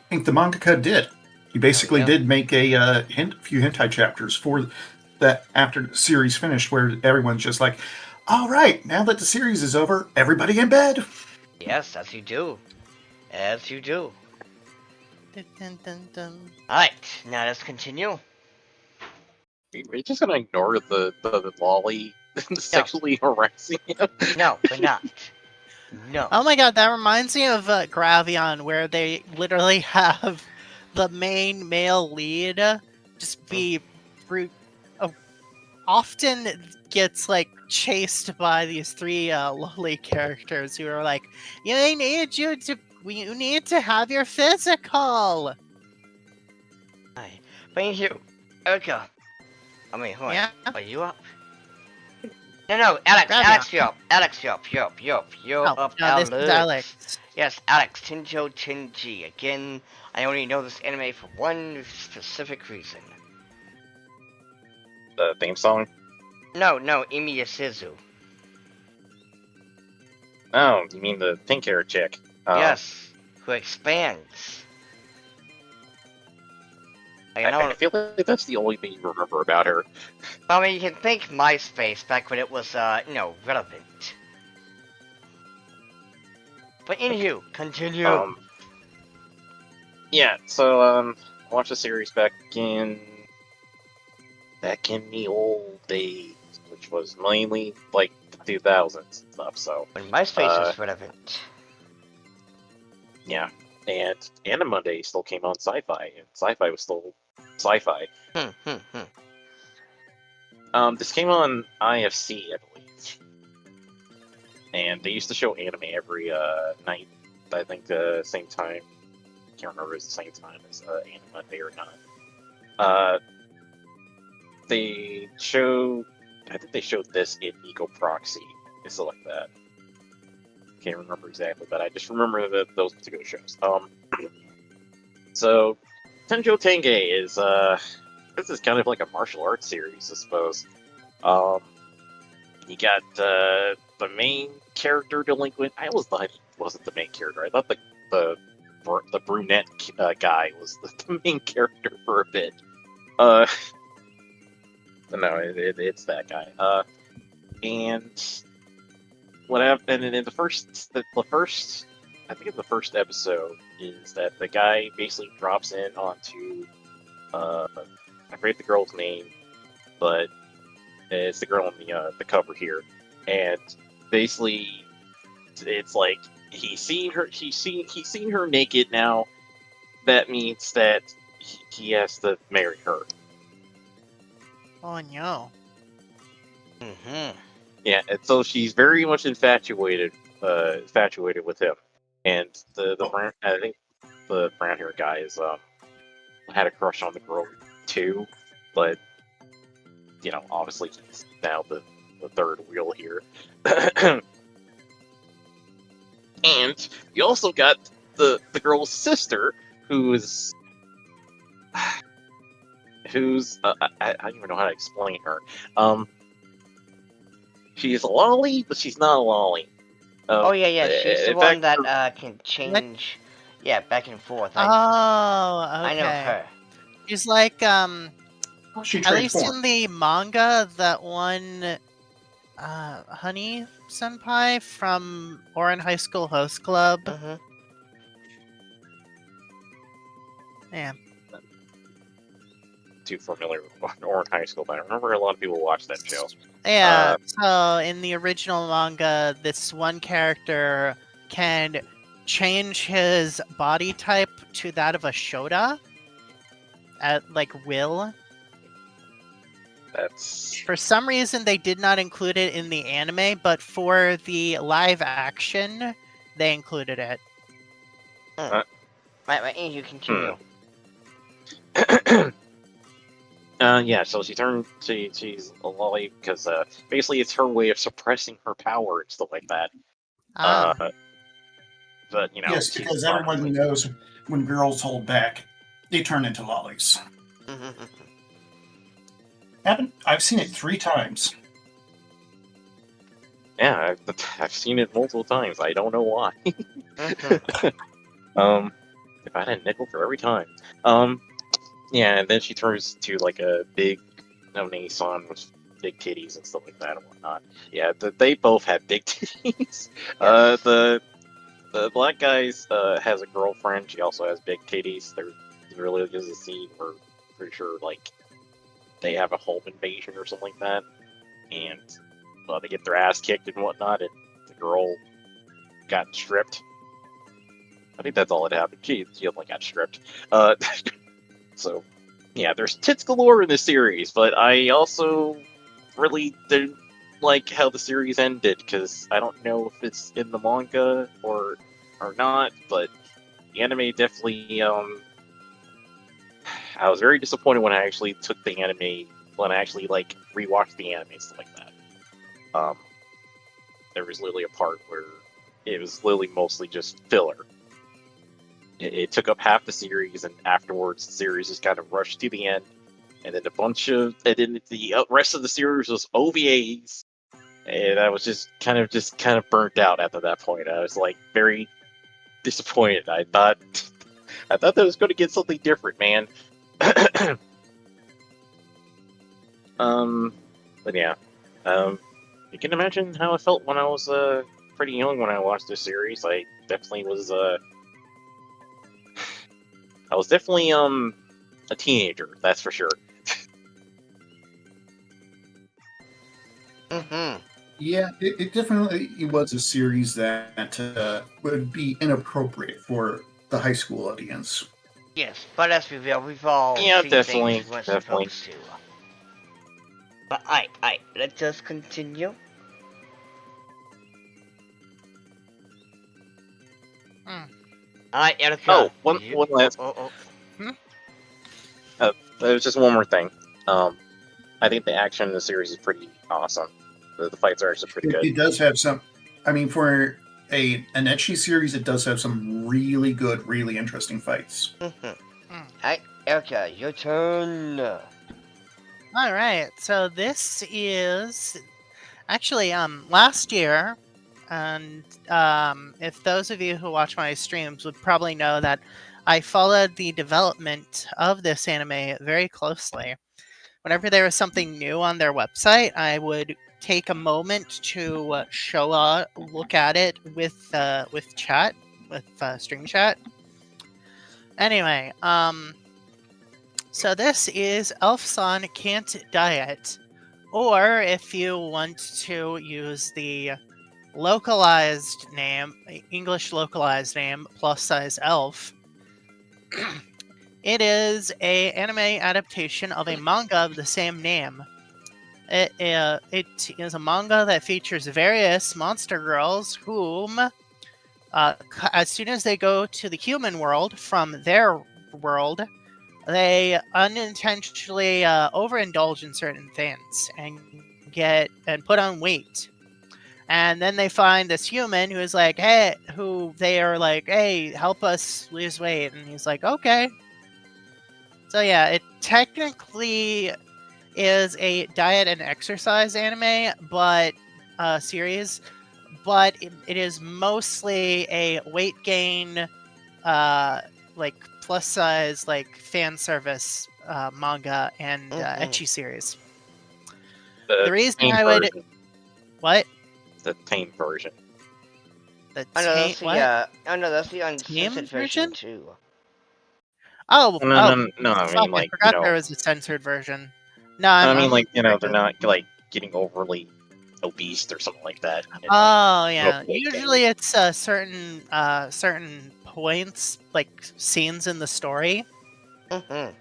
Speaker 4: the mangaka did. He basically
Speaker 2: yeah.
Speaker 4: did make a few hentai chapters for that after the series finished, where everyone's just like, all right, now that the series is over, everybody in bed.
Speaker 2: Yes, as you do. As you do.
Speaker 1: Dun, dun, dun, dun.
Speaker 2: Alright, now let's continue.
Speaker 3: We're just gonna ignore the lolly sexually harassing him.
Speaker 2: No, we're not. No.
Speaker 1: Oh my god, that reminds me of Gravion, where they literally have the main male lead just be often gets like chased by these three lowly characters who are like, we need to have your physical.
Speaker 2: Alright. But anywho, Erica. I mean, hold on.
Speaker 1: Yeah.
Speaker 2: Are you up? No, Alex,
Speaker 1: Gravion.
Speaker 2: Alex, you're up. Alex, you're up. You're
Speaker 1: Oh,
Speaker 2: up,
Speaker 1: no, this is Alex.
Speaker 2: Yes, Alex, Tinjo Tinji. Again, I only know this anime for one specific reason.
Speaker 3: The theme song.
Speaker 2: No, Emi Yasuzu.
Speaker 3: Oh, you mean the pink hair chick?
Speaker 2: Yes, who expands. Like,
Speaker 3: I feel like that's the only thing you remember about her.
Speaker 2: I mean, you can think MySpace back when it was, relevant. But anywho, continue.
Speaker 3: Yeah, so I watched the series back in the old days, which was mainly like the 2000s and stuff. So
Speaker 2: When MySpace was relevant.
Speaker 3: yeah, and Monday still came on Sci-Fi, and Sci-Fi was still Sci-Fi. This came on IFC, I believe, and they used to show anime every night. I think same time. Can't remember if it's the same time as Anime Monday or not. They show. I think they showed this in Eco Proxy and stuff like that. Can't remember exactly, but I just remember those particular shows. So Tenjo Tenge is this is kind of like a martial arts series, I suppose. You got the main character delinquent. I always thought he wasn't the main character. I thought the brunette guy was the main character for a bit. No, it's that guy. And what happened in the first, I think in the first episode is that the guy basically drops in onto, I forget the girl's name, but it's the girl on the cover here, and basically it's like he's seen her naked now. That means that he has to marry her.
Speaker 1: Oh no.
Speaker 3: Yeah, and so she's very much infatuated with him. And I think the brown hair guy is had a crush on the girl too, but obviously he's now the third wheel here. And you also got the girl's sister, who's I don't even know how to explain her. She's a lolly, but she's not a lolly.
Speaker 2: Oh yeah, she's the one
Speaker 3: fact,
Speaker 2: that can change, back and forth.
Speaker 1: Oh, okay.
Speaker 2: I know her.
Speaker 1: She's like
Speaker 4: She
Speaker 1: at least
Speaker 4: transformed.
Speaker 1: in the manga, that one Honey Senpai from Orin High School Host Club.
Speaker 2: Mm-hmm.
Speaker 1: Yeah.
Speaker 3: Too familiar with Orange High School, but I remember a lot of people watch that show.
Speaker 1: Yeah, so in the original manga, this one character can change his body type to that of a Shota at like will.
Speaker 3: That's
Speaker 1: For some reason, they did not include it in the anime, but for the live action, they included it.
Speaker 2: Right, you continue.
Speaker 3: Yeah, so she's a lolly because basically it's her way of suppressing her power and stuff like that.
Speaker 1: Ah,
Speaker 3: But
Speaker 4: Yes,
Speaker 3: she's
Speaker 4: because everyone
Speaker 3: obviously
Speaker 4: knows when girls hold back, they turn into lollies. I've seen it 3 times.
Speaker 3: yeah, I've seen it multiple times. I don't know why. If I had a nickel for every time. Yeah, and then she turns to like a big Nason with big titties and stuff like that and whatnot. Yeah, they both have big titties.
Speaker 2: Yes.
Speaker 3: The black guy's has a girlfriend. She also has big titties. There really is a scene where pretty sure like they have a home invasion or something like that, and they get their ass kicked and whatnot, and the girl got stripped. I think that's all that happened. She only got stripped. So yeah, there's tits galore in this series, but I also really didn't like how the series ended because I don't know if it's in the manga or not, but the anime definitely I was very disappointed when I actually took the anime when I actually like rewatched the anime and stuff like that. There was literally a part where it was literally mostly just filler. It took up half the series, and afterwards the series just kind of rushed to the end, and then and then the rest of the series was OVAs, and I was just kind of burnt out after that point. I was like very disappointed. I thought that was going to get something different, man. But yeah, you can imagine how I felt when I was pretty young when I watched this series. I definitely was I was definitely a teenager, that's for sure.
Speaker 4: Yeah, it definitely was a series that would be inappropriate for the high school audience.
Speaker 2: Yes, but as we've all
Speaker 3: Yeah,
Speaker 2: seen
Speaker 3: definitely,
Speaker 2: things we're
Speaker 3: definitely.
Speaker 2: supposed to. But I let us continue. Alright, Erica.
Speaker 3: Oh, one last.
Speaker 1: Hmm?
Speaker 3: There's just one more thing. I think the action in the series is pretty awesome. The fights are actually pretty good.
Speaker 4: It does have some. I mean, for an Ecchi series, it does have some really good, really interesting fights.
Speaker 2: Alright, Erica, your turn.
Speaker 1: all right. So this is actually last year, and if those of you who watch my streams would probably know that I followed the development of this anime very closely. Whenever there was something new on their website, I would take a moment to look at it with chat, with stream chat. Anyway, so this is Elfson Can't Diet, or if you want to use the localized name, English localized name, plus size elf. It is a anime adaptation of a manga of the same name. It is a manga that features various monster girls whom, as soon as they go to the human world from their world, they unintentionally overindulge in certain things and put on weight. And then they find this human who is like, hey, help us lose weight. And he's like, okay. So yeah, it technically is a diet and exercise anime, but series, but it is mostly a weight gain, like plus size, like fan service manga and ecchi series. The reason I would, What?
Speaker 3: The tame version.
Speaker 1: The
Speaker 2: Oh no,
Speaker 1: tame
Speaker 2: that's the
Speaker 1: what?
Speaker 2: oh no, that's the
Speaker 1: Tame
Speaker 2: uncensored version
Speaker 1: version?
Speaker 2: too.
Speaker 1: Oh,
Speaker 3: No,
Speaker 1: oh,
Speaker 3: no, no, no. I
Speaker 1: fuck!
Speaker 3: mean,
Speaker 1: I
Speaker 3: like,
Speaker 1: forgot there was a censored version. No,
Speaker 3: I
Speaker 1: I'm
Speaker 3: mean, like, they're
Speaker 1: corrected.
Speaker 3: not like getting overly obese or something like that. And, like,
Speaker 1: Oh yeah.
Speaker 3: weight gain.
Speaker 1: Usually it's certain points, like scenes in the story.
Speaker 2: Mm-hmm.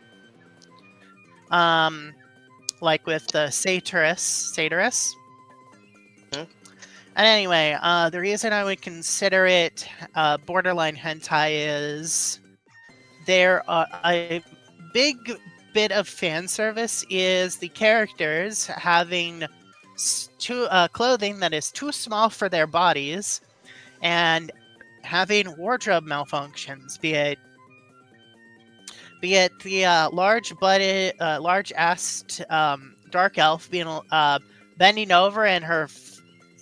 Speaker 1: Like with the Satirus.
Speaker 2: Hmm?
Speaker 1: And anyway, the reason I would consider it borderline hentai is there a big bit of fan service is the characters having clothing that is too small for their bodies and having wardrobe malfunctions, be it the large-assed dark elf being bending over and her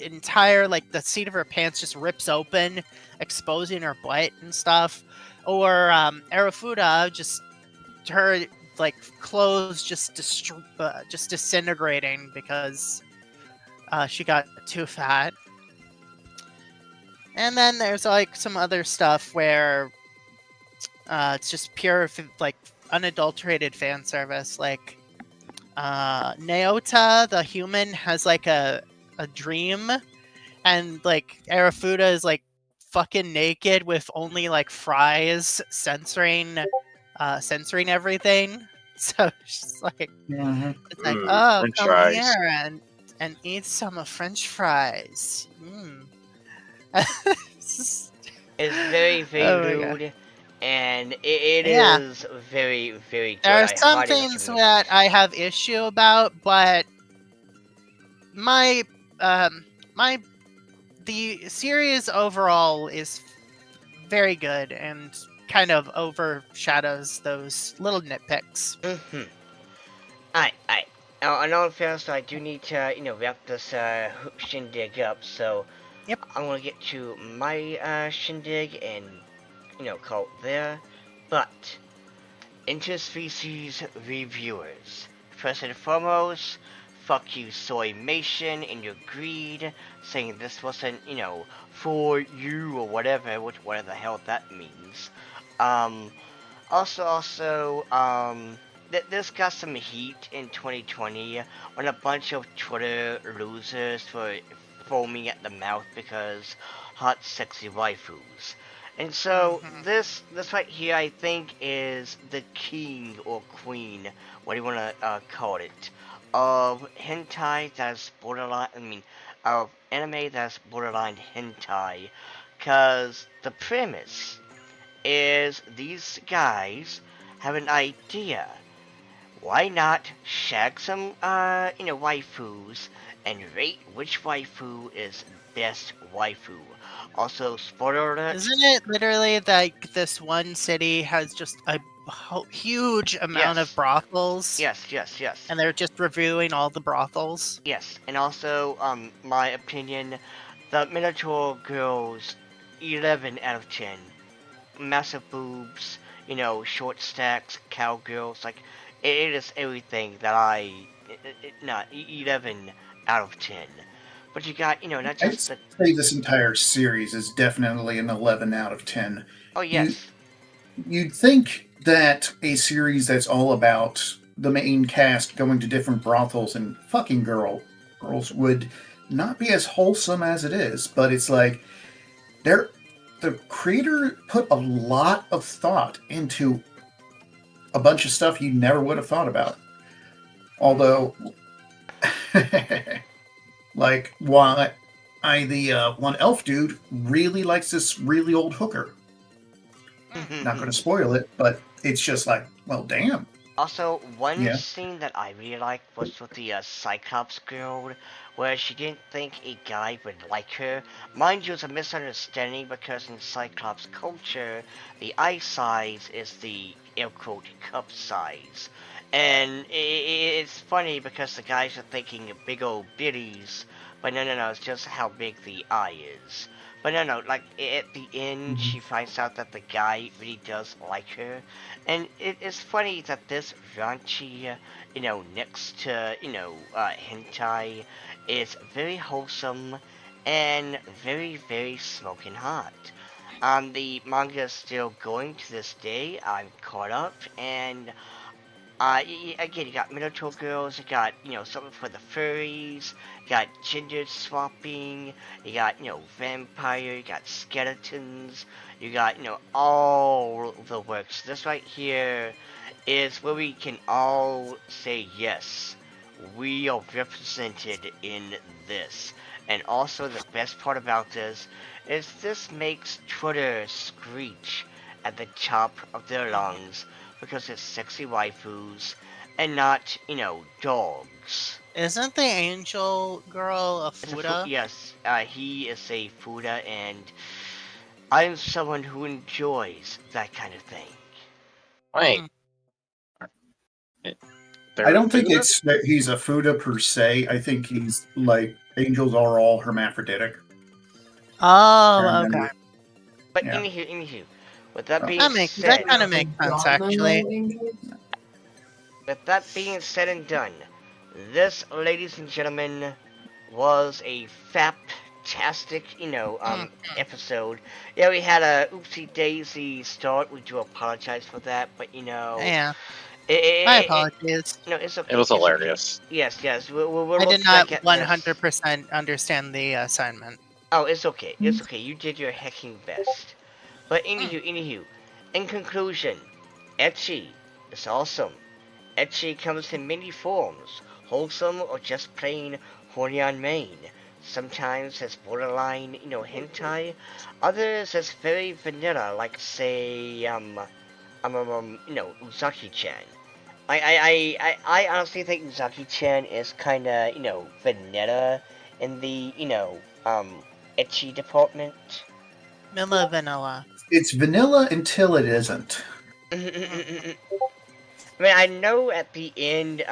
Speaker 1: entire the seat of her pants just rips open, exposing her butt and stuff, or Arafuda just her clothes just just disintegrating because she got too fat. And then there's some other stuff where it's just pure unadulterated fan service. Naota, the human, has a dream, and Arafuda is fucking naked with only fries censoring everything. So she's it's oh,
Speaker 3: French
Speaker 1: come
Speaker 3: fries.
Speaker 1: here and eat some French fries.
Speaker 2: It's very, very
Speaker 1: Oh my God.
Speaker 2: lewd, and it
Speaker 1: Yeah.
Speaker 2: is very, very good.
Speaker 1: There are
Speaker 2: I
Speaker 1: some
Speaker 2: highly
Speaker 1: things
Speaker 2: recommend
Speaker 1: that
Speaker 2: it.
Speaker 1: I have issue about, but my my the series overall is very good and kind of overshadows those little nitpicks.
Speaker 2: Mm-hmm. Alright. Now, in all fairness, I do need to, wrap this shindig up, so
Speaker 1: Yep.
Speaker 2: I'm gonna get to my shindig and, call it there. But, interspecies reviewers. First and foremost, fuck you, Soymation, and your greed, saying this wasn't, for you or whatever the hell that means. This got some heat in 2020 when a bunch of Twitter losers were foaming at the mouth because hot, sexy waifus. And so
Speaker 1: Mhm.
Speaker 2: this right here, I think, is the king or queen, what do you want to call it, of hentai that's borderline. Of anime that's borderline hentai, cause the premise is these guys have an idea. Why not shag some, waifus and rate which waifu is best waifu? Also, spoiler alert.
Speaker 1: Isn't it literally this one city has just a huge amount of
Speaker 2: Yes.
Speaker 1: brothels?
Speaker 2: Yes.
Speaker 1: And they're just reviewing all the brothels?
Speaker 2: Yes, and also, my opinion, the Minotaur girls, 11 out of 10. Massive boobs, short stacks, cowgirls, it is everything that not 11 out of 10. But you got, not
Speaker 4: I'd
Speaker 2: just the,
Speaker 4: say this entire series is definitely an 11 out of 10.
Speaker 2: oh yes,
Speaker 4: You'd think that a series that's all about the main cast going to different brothels and fucking girls would not be as wholesome as it is, but it's the creator put a lot of thought into a bunch of stuff you never would have thought about. Although, why the one elf dude really likes this really old hooker. Not going to spoil it, but it's just well, damn.
Speaker 2: Also, one
Speaker 4: Yeah.
Speaker 2: scene that I really liked was with the Cyclops girl, where she didn't think a guy would like her. Mind you, it's a misunderstanding because in Cyclops culture, the eye size is the air quote cup size. And it's funny because the guys are thinking big old bitties, but no, it's just how big the eye is. But no, like at the end,
Speaker 4: Mhm.
Speaker 2: she finds out that the guy really does like her, and it is funny that this raunchy, next to hentai, is very wholesome and very very smoking hot. The manga is still going to this day. I'm caught up, and again, you got Minotaur girls, you got, something for the furries, you got gender swapping, you got, vampire, you got skeletons, you got, all the works. This right here is where we can all say yes, we are represented in this. And also the best part about this is this makes Twitter screech at the top of their lungs because it's sexy waifus and not, dogs.
Speaker 1: Isn't the angel girl a Fuda?
Speaker 2: Yes, he is a Fuda, and I am someone who enjoys that kind of thing.
Speaker 3: Wait,
Speaker 1: Hmm.
Speaker 3: they're
Speaker 4: I don't think
Speaker 3: Fuda?
Speaker 4: it's that he's a Fuda per se. I think he's like angels are all hermaphroditic.
Speaker 1: Oh,
Speaker 4: And
Speaker 1: okay.
Speaker 2: But
Speaker 4: yeah.
Speaker 2: anywho, with that
Speaker 4: Oh.
Speaker 2: being
Speaker 1: That
Speaker 2: said,
Speaker 1: kind of makes sense, actually.
Speaker 2: with that being said and done, this, ladies and gentlemen, was a fantastic, episode. Yeah, we had a oopsie daisy start. We do apologize for that, but
Speaker 1: Yeah, my
Speaker 2: it
Speaker 1: apologies.
Speaker 2: no, it's okay.
Speaker 3: It was
Speaker 2: It's okay.
Speaker 3: hilarious.
Speaker 2: Yes. We'll
Speaker 1: I
Speaker 2: look
Speaker 1: did not
Speaker 2: back at this.
Speaker 1: 100% understand the assignment.
Speaker 2: Oh, it's okay. It's okay. You did your hecking best. But anywho, in conclusion, Ecchi is awesome. Ecchi comes in many forms, wholesome or just plain horny on main. Sometimes as borderline, hentai. Others as very vanilla, like say, Uzaki-chan. I honestly think Uzaki-chan is kind of, vanilla in the, ecchi department.
Speaker 1: Mila Vanilla.
Speaker 4: It's vanilla until it isn't.
Speaker 2: I mean, I know at the end,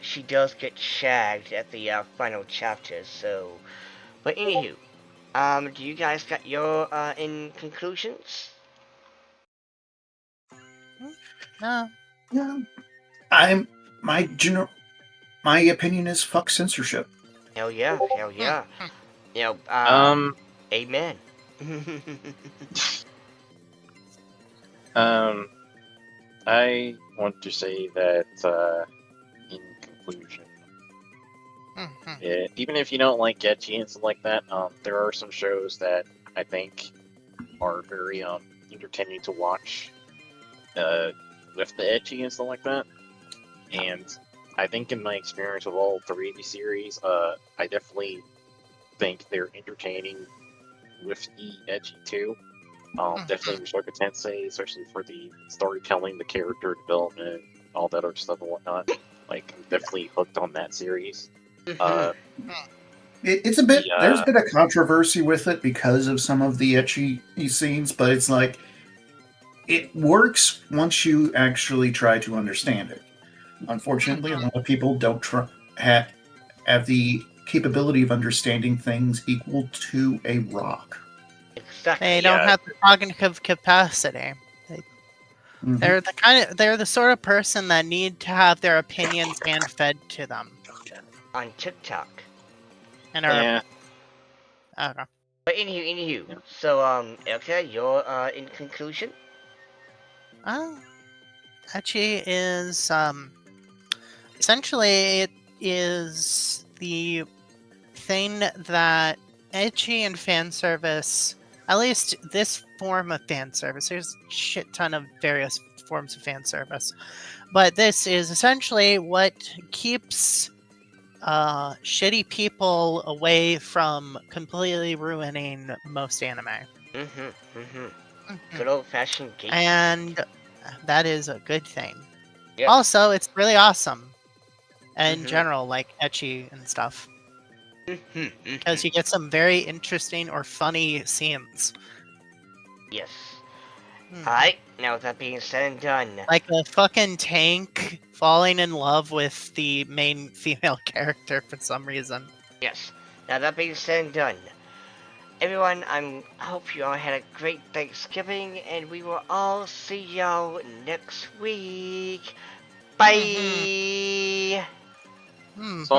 Speaker 2: she does get shagged at the final chapter. So, but anywho, do you guys got your in conclusions?
Speaker 1: No.
Speaker 4: Yeah. I'm my general. My opinion is fuck censorship.
Speaker 2: Hell yeah, hell
Speaker 1: Hmm.
Speaker 2: yeah.
Speaker 3: Um,
Speaker 2: Amen.
Speaker 3: I want to say that, in conclusion, even if you don't like ecchi and stuff like that, there are some shows that I think are very entertaining to watch, with the ecchi and stuff like that. And I think in my experience with all three of these series, I definitely think they're entertaining with the ecchi too. Definitely Mushoku Tensei, especially for the storytelling, the character development, all that other stuff and whatnot. Like, I'm definitely hooked on that series.
Speaker 4: It's a bit.
Speaker 3: Yeah.
Speaker 4: There's been a controversy with it because of some of the etchy scenes, but it's like it works once you actually try to understand it. Unfortunately, a lot of people don't have the capability of understanding things equal to a rock.
Speaker 2: Exactly.
Speaker 1: They don't
Speaker 3: Yeah.
Speaker 1: have the cognitive capacity.
Speaker 4: Mhm.
Speaker 1: They're the sort of person that need to have their opinions hand fed to them.
Speaker 2: On TikTok.
Speaker 1: And are
Speaker 3: Yeah.
Speaker 1: I don't know.
Speaker 2: But anywho.
Speaker 3: Yeah.
Speaker 2: So, okay, you're in conclusion.
Speaker 1: Ecchi is essentially it is the thing that ecchi and fan service, at least this form of fan service, there's a shit ton of various forms of fan service, but this is essentially what keeps shitty people away from completely ruining most anime.
Speaker 2: Good old fashioned gatekeeping.
Speaker 1: And that is a good thing.
Speaker 2: Yes.
Speaker 1: Also, it's really awesome in general, like ecchi and stuff, because you get some very interesting or funny scenes.
Speaker 2: Yes. Alright, now with that being said and done.
Speaker 1: Like a fucking tank falling in love with the main female character for some reason.
Speaker 2: Yes. Now that being said and done. everyone, I hope you all had a great Thanksgiving, and we will all see y'all next week. Bye.
Speaker 1: Hmm.
Speaker 3: So